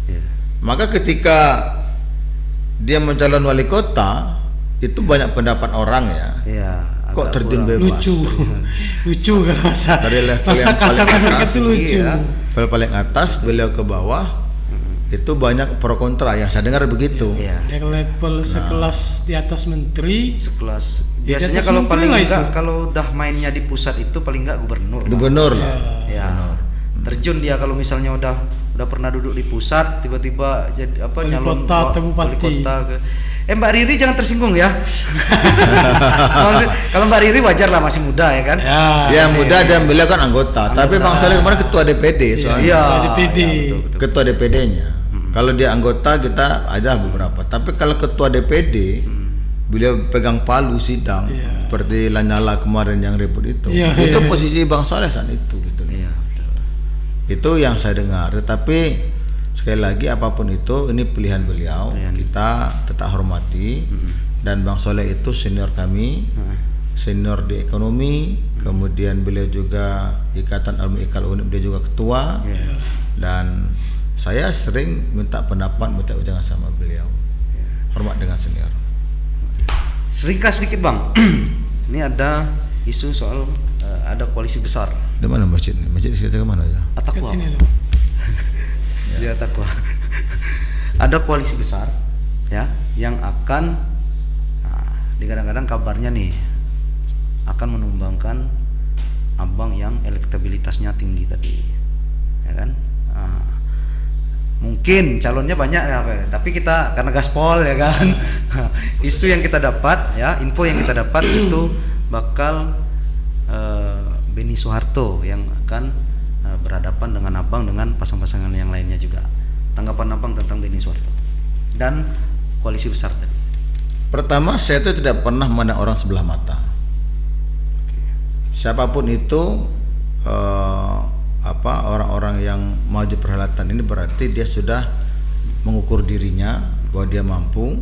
Ya. Maka ketika dia mencalon wali kota itu banyak pendapat orang ya. Ya. Kok agak terjun kurang. bebas? Lucu kan masa. Dari level masa yang paling kasar-kasar atas, itu lucu. iya. Level paling atas beliau ke bawah itu banyak pro kontra yang saya dengar begitu. Ya. Dari level sekelas di atas menteri, Sekelas Ya, biasanya di atas kalau menteri paling lah enggak itu. kalau udah mainnya di pusat itu paling enggak gubernur. Gubernur lah. Ya. Terjun dia kalau misalnya udah pernah duduk di pusat tiba-tiba jadi apa Wali nyalon kota atau wali bupati. kota ke Mbak Riri jangan tersinggung ya. Kalau Mbak Riri wajar lah masih muda ya kan? Ya muda dan beliau kan anggota. Tapi Bang Saleh kemarin ketua DPD soalnya. Iya. Ketua DPD. Ya, betul. Ketua DPD-nya. Kalau dia anggota kita ada beberapa. Tapi kalau ketua DPD beliau pegang palu sidang seperti Lanyala kemarin yang ribut itu. Itu posisi Bang Saleh saat itu gitu. Iya, betul. Itu yang saya dengar. Tetapi sekali lagi apapun itu ini pilihan beliau. Kita tetap hormati. Dan Bang Saleh itu senior kami. Senior di ekonomi. Kemudian beliau juga Ikatan Alumni Ikal Unip, dia juga ketua. Dan saya sering minta pendapat, minta ujangan sama beliau. Hormat dengan senior. Ringkas sedikit Bang. Ini ada isu soal ada koalisi besar. Di mana masjid ini? Masjid di sekitar mana ya? ke Atakwa. sini ada. Di Atakwa. Ada koalisi besar ya yang akan di kadang-kadang kabarnya nih akan menumbangkan abang yang elektabilitasnya tinggi tadi, ya kan? Mungkin calonnya banyak ya, tapi kita karena gaspol ya kan, isu yang kita dapat ya, info yang kita dapat itu bakal Beni Soeharto yang akan berhadapan dengan abang dengan pasang-pasangan yang lainnya juga. Tanggapan abang tentang Beni Soeharto dan koalisi besar tadi? Pertama, saya itu tidak pernah memandang orang sebelah mata. Siapapun itu, orang-orang yang maju perhelatan ini berarti dia sudah mengukur dirinya bahwa dia mampu,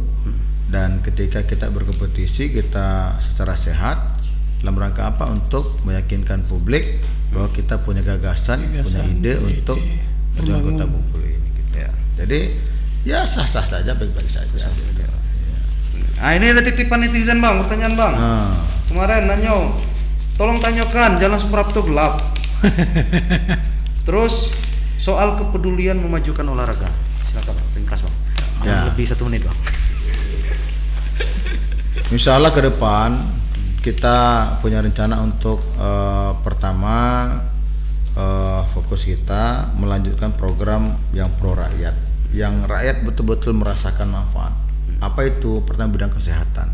dan ketika kita berkompetisi kita secara sehat dalam rangka apa? Untuk meyakinkan publik bahwa kita punya gagasan punya ide untuk tujuan Kota Bengkulu ini gitu. Ya. Jadi ya sah-sah saja, baik-baik saja. Nah, ini ada titipan netizen bang, pertanyaan bang. Kemarin nanyo, tolong tanyakan Jalan Suprapto gelap. Terus soal kepedulian memajukan olahraga, silakan bang, ringkas bang. Ya. Lebih 1 menit bang. Insya Allah ke depan kita punya rencana untuk pertama fokus kita melanjutkan program yang pro rakyat, yang rakyat betul-betul merasakan manfaat. Apa itu? Pertama, bidang kesehatan.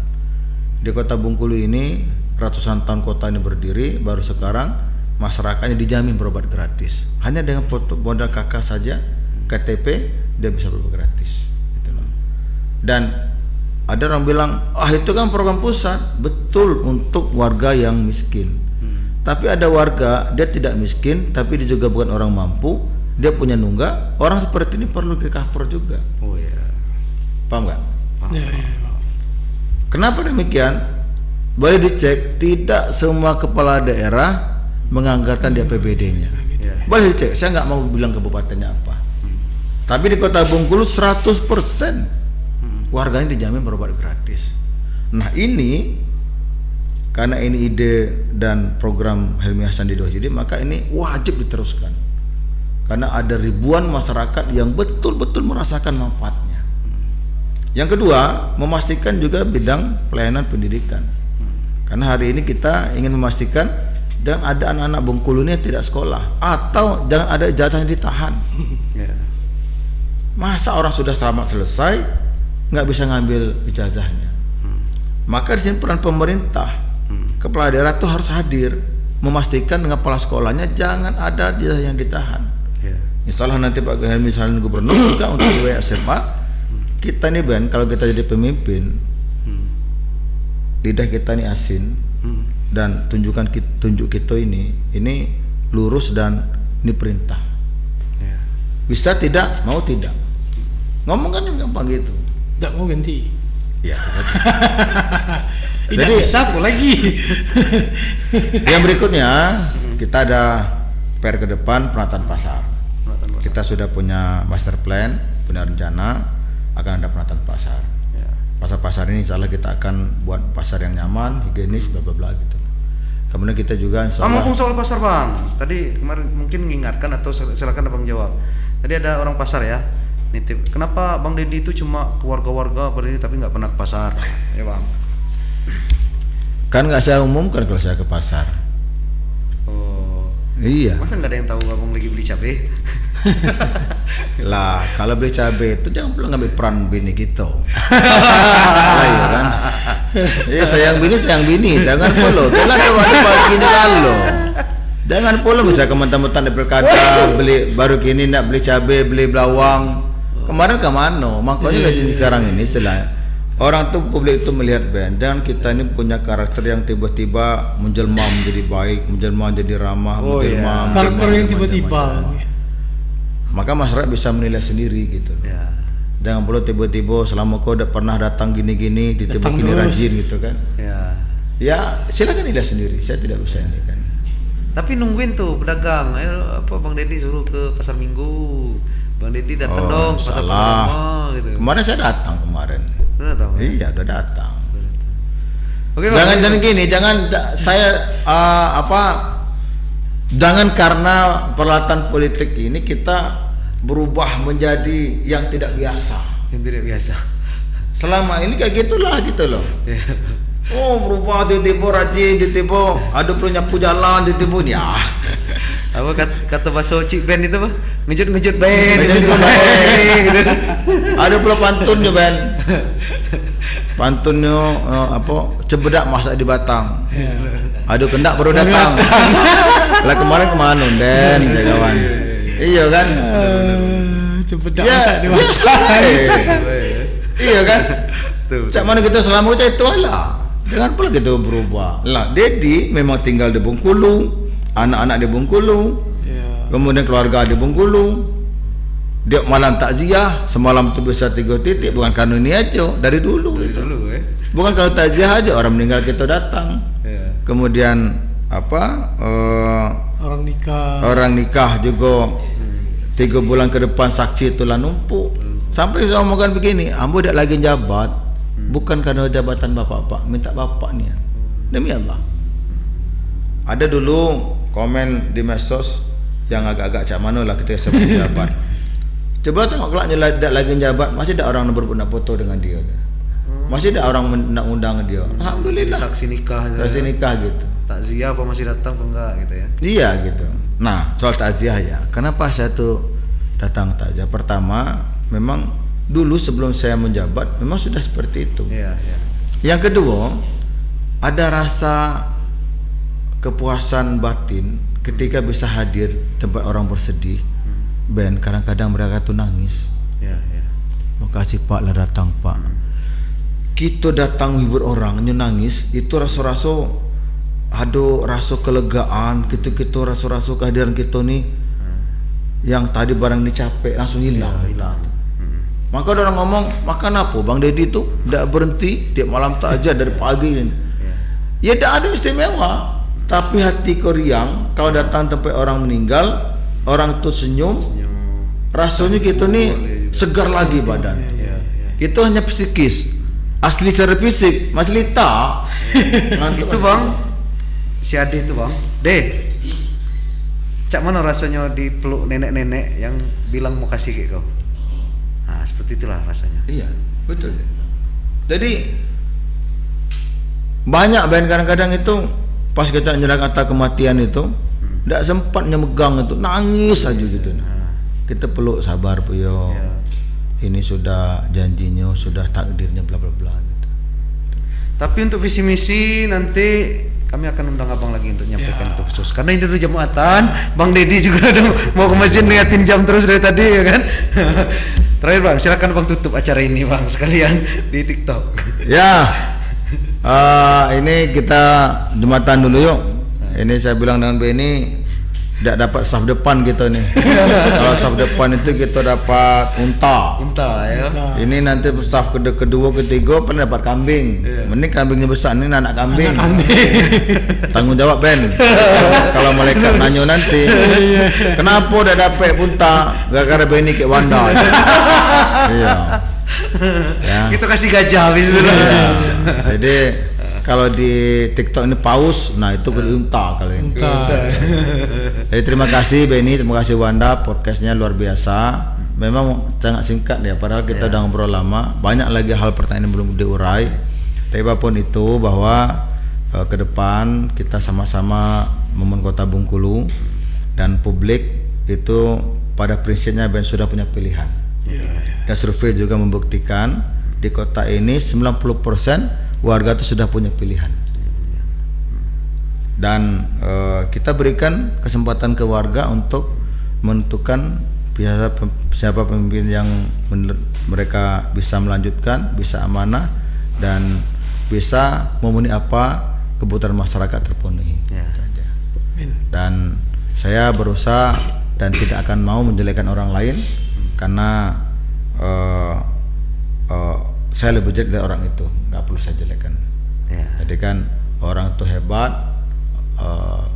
Di Kota Bengkulu ini ratusan tahun kota ini berdiri, baru sekarang masyarakatnya dijamin berobat gratis. Hanya dengan foto modal KK saja, KTP, dia bisa berobat gratis. Gitu loh. Dan ada orang bilang, itu kan program pusat. Betul, untuk warga yang miskin. Tapi ada warga, dia tidak miskin, tapi dia juga bukan orang mampu, dia punya nunggak. Orang seperti ini perlu di cover juga. Oh ya. Paham nggak? Ya. Kenapa demikian? Boleh dicek, tidak semua kepala daerah menganggarkan di APBD-nya. Boleh dicek, saya nggak mau bilang kabupatennya apa. Tapi di Kota Bengkulu 100% warganya dijamin berobat gratis. Nah ini, karena ini ide dan program Helmi Hasanuddin, maka ini wajib diteruskan. Karena ada ribuan masyarakat yang betul-betul merasakan manfaatnya. Yang kedua, memastikan juga bidang pelayanan pendidikan. Karena hari ini kita ingin memastikan jangan ada anak-anak Bengkulu ini yang tidak sekolah, atau jangan ada ijazah yang ditahan. Masa orang sudah tamat selesai nggak bisa ngambil ijazahnya? Maka di sini peran pemerintah, kepala daerah itu harus hadir, memastikan dengan kepala sekolahnya jangan ada ijazah yang ditahan. Misalnya nanti Pak Helmi Hasanuddin gubernur juga untuk SMA, kita nih Ben, kalau kita jadi pemimpin, lidah kita nih asin, dan tunjuk kita ini lurus dan ini perintah. Bisa tidak, mau tidak. Ngomong kan gampang gitu. Tidak mau ganti. Ya. Tidak bisa kok lagi. Yang berikutnya kita ada PR ke depan, penataan pasar. Kita sudah punya master plan, punya rencana akan ada penataan pasar. Pasar-pasar ini insya Allah kita akan buat pasar yang nyaman, higienis, bla bla bla gitu. Kemudian kita juga insya Allah. Ngomong soal pasar bang, tadi kemarin mungkin mengingatkan atau silakan abang jawab. Tadi ada orang pasar ya, nitip. Kenapa Bang Deddy itu cuma ke warga-warga berdiri tapi nggak pernah ke pasar? Ya bang. Kan nggak saya umumkan kalau saya ke pasar. Oh. Iya. Masa nggak ada yang tahu abang lagi beli cabai? Lah kalau beli cabai itu jangan pula ngambil peran bini kita. Lah iya kan. Ya sayang bini jangan pula. Kalau ada baginya kalau. Jangan pula bisa kementan-mentan di pilkada beli baru kini nak beli cabai, beli bawang. Kemarin ke mana? Makanya gaji sekarang ini setelah orang tuh publik itu melihat Ben, dan kita ini punya karakter yang tiba-tiba menjelma menjadi baik, menjelma menjadi ramah, menjelma karakter yang tiba-tiba. Maka masyarakat bisa menilai sendiri gitu. Ya. Jangan perlu tiba-tiba selama kau udah pernah datang gini-gini, tiba-tiba gini rajin gitu kan. Ya silakan nilai sendiri, saya tidak bisa ini kan. Tapi nungguin tuh pedagang, ayo apa Bang Deddy suruh ke pasar Minggu, Bang Deddy datang dong ke pasar Purnama gitu. Kemarin saya datang kemarin. Udah datang? Iya udah datang. Oke, jangan gini, jangan saya jangan karena peralatan politik ini kita berubah menjadi yang tidak biasa. Yang tidak biasa. Selama ini kayak gitulah gitu loh. Oh berubah tiba-tiba rajin, tiba-tiba ada perlu nyapu jalan, tiba-tiba ya. Apa kata bahasa Cik Ben itu apa? Ngejut Ben. Ngejut Ben. Gitu. Ada pula pantun je Ben. Pantunnya apa? Cebedak masak di batang. Ada kendak baru datang. Lah kemarin kemana Den kawan? Iya kan? Cepedak Ya, masak di biasa. Iya kan? Cak mana kita selama kita itu lah. Jangan pula kita berubah. Lah, Dedi memang tinggal di Bengkulu, anak-anak di Bengkulu, kemudian keluarga di Bengkulu. Dia malam takziah, semalam tu bisa 3 titik, bukan karena ini aja, dari dulu. Gitu. Bukan kalau takziah aja orang meninggal kita datang. Kemudian apa? Orang nikah juga 3 bulan ke depan saksi itulah numpuk. Sampai saya omongkan begini, ambo dak lagi jabat. Bukan karena jabatan bapak-bapak, minta bapak ni. Demi Allah. Ada dulu komen di medsos yang agak-agak cak mana lah ketika saya menjabat. Coba tengok kelak tak lagi jabat, masih ada orang nak foto dengan dia. Masih ada orang nak undang dia. Alhamdulillah. Saksi nikah. Saksi nikah gitu. Takziah apa masih datang apa enggak gitu ya? Iya gitu. Nah, soal takziah ya. Kenapa saya tuh datang takziah? Pertama, memang dulu sebelum saya menjabat memang sudah seperti itu. Yang kedua, ada rasa kepuasan batin ketika bisa hadir tempat orang bersedih. Ben, kadang-kadang mereka tuh nangis. Makasih Pak lah datang Pak. Kita datang hibur orang nangis, itu rasa-rasa ada rasa kelegaan, kita rasa-rasa kehadiran kita ni yang tadi barang ni capek langsung hilang. Maka ada orang ngomong, makan apa Bang Dedi tu tak berhenti tiap malam takziah dari pagi ni. Ya tak ada istimewa, tapi hati kau riang kalau datang tempat orang meninggal, orang tu senyum, rasanya kita ni segar lagi badan. Itu hanya psikis, asli secara fisik macam lita. Itu Bang, si Ade itu Bang, cak mana rasanya dipeluk nenek-nenek yang bilang mau kasih ke kau? Nah, seperti itulah rasanya. Iya, betul. Jadi banyak Ben kadang-kadang itu pas kita nyerah kata kematian itu, tidak sempatnya megang itu, nangis aja gitu. Kita peluk sabar Puyo. Ini sudah janjinya, sudah takdirnya bla bla bla gitu. Tapi untuk visi misi nanti kami akan undang abang lagi untuk nyampaikan itu khusus. Karena ini udah Jumatan, Bang Dedi juga udah mau ke masjid ngeliatin jam terus dari tadi ya kan. Terakhir Bang, silakan Bang tutup acara ini Bang sekalian di TikTok. Ya, ini kita Jumatan dulu yuk. Ini saya bilang dengan Benny, tidak dapat saf depan kita nih. Kalau saf depan itu kita dapat unta ya. Ini nanti saf kedua, ketiga pernah dapat kambing. Ini kambingnya besar, ini anak kambing. Tanggung jawab Ben. Kalau malaikat nanya nanti, kenapa udah dapat unta? Gara-gara Benny ke Wanda. Iya. Ya. Kita kasih gajah habis itu. Jadi kalau di TikTok ini paus, nah itu ke unta kalau ini. Jadi terima kasih Benny, terima kasih Wanda, podcastnya luar biasa. Memang sangat singkat ya, padahal kita udah ngobrol lama. Banyak lagi hal pertanyaan yang belum diurai. Tapi apapun itu bahwa ke depan kita sama-sama membangun Kota Bengkulu dan publik itu pada prinsipnya Ben sudah punya pilihan. Dan survei juga membuktikan di kota ini 90% warga itu sudah punya pilihan. Dan kita berikan kesempatan ke warga untuk menentukan siapa pemimpin yang mereka bisa melanjutkan, bisa amanah dan bisa memenuhi apa kebutuhan masyarakat terpenuhi. Dan saya berusaha dan tidak akan mau menjelekkan orang lain karena saya lebih jelek dari orang itu, nggak perlu saya jelekkan. Jadi kan orang itu hebat,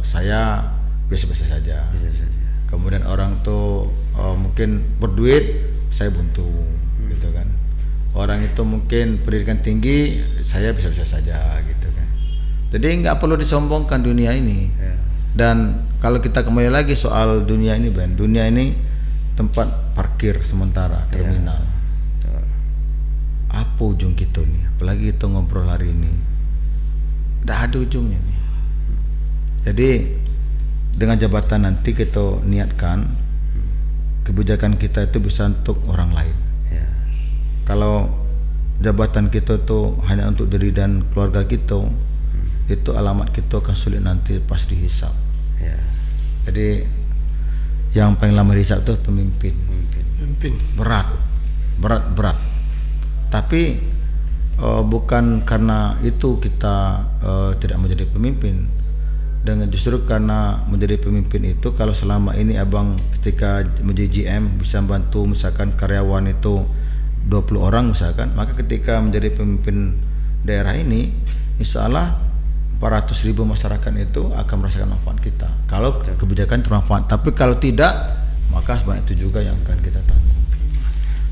saya biasa-biasa saja. Kemudian orang itu mungkin berduit, saya buntu, gitu kan. Orang itu mungkin pendidikan tinggi, saya biasa-biasa saja, gitu kan. Jadi nggak perlu disombongkan dunia ini. Dan kalau kita kembali lagi soal dunia ini, Ben, dunia ini tempat parkir sementara, terminal. Apa ujung kita nih? Apalagi kita ngobrol hari ini. Tidak ada ujungnya nih. Jadi dengan jabatan nanti kita niatkan kebijakan kita itu bisa untuk orang lain. Ya. Kalau jabatan kita itu hanya untuk diri dan keluarga kita, itu alamat kita akan sulit nanti pas dihisap. Ya. Jadi yang paling lama dihisap itu pemimpin. Pemimpin. Berat. Tapi bukan karena itu kita tidak menjadi pemimpin. Dan justru karena menjadi pemimpin itu, kalau selama ini abang ketika menjadi GM bisa bantu misalkan karyawan itu 20 orang misalkan, maka ketika menjadi pemimpin daerah ini, insya Allah 400.000 masyarakat itu akan merasakan manfaat kita kalau kebijakan bermanfaat. Tapi kalau tidak, maka sebanyak itu juga yang akan kita tanggung.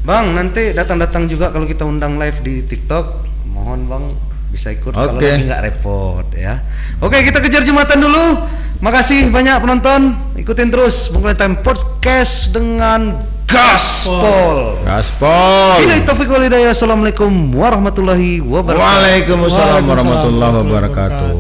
Bang, nanti datang juga kalau kita undang live di TikTok. Mohon Bang bisa ikut kalau lagi nggak repot ya. Oke, kita kejar Jumatan dulu. Makasih banyak penonton. Ikutin terus Bung Time Podcast dengan Gaspol. Bila taufik wal hidayah. Assalamualaikum warahmatullahi wabarakatuh. Waalaikumsalam warahmatullahi wabarakatuh.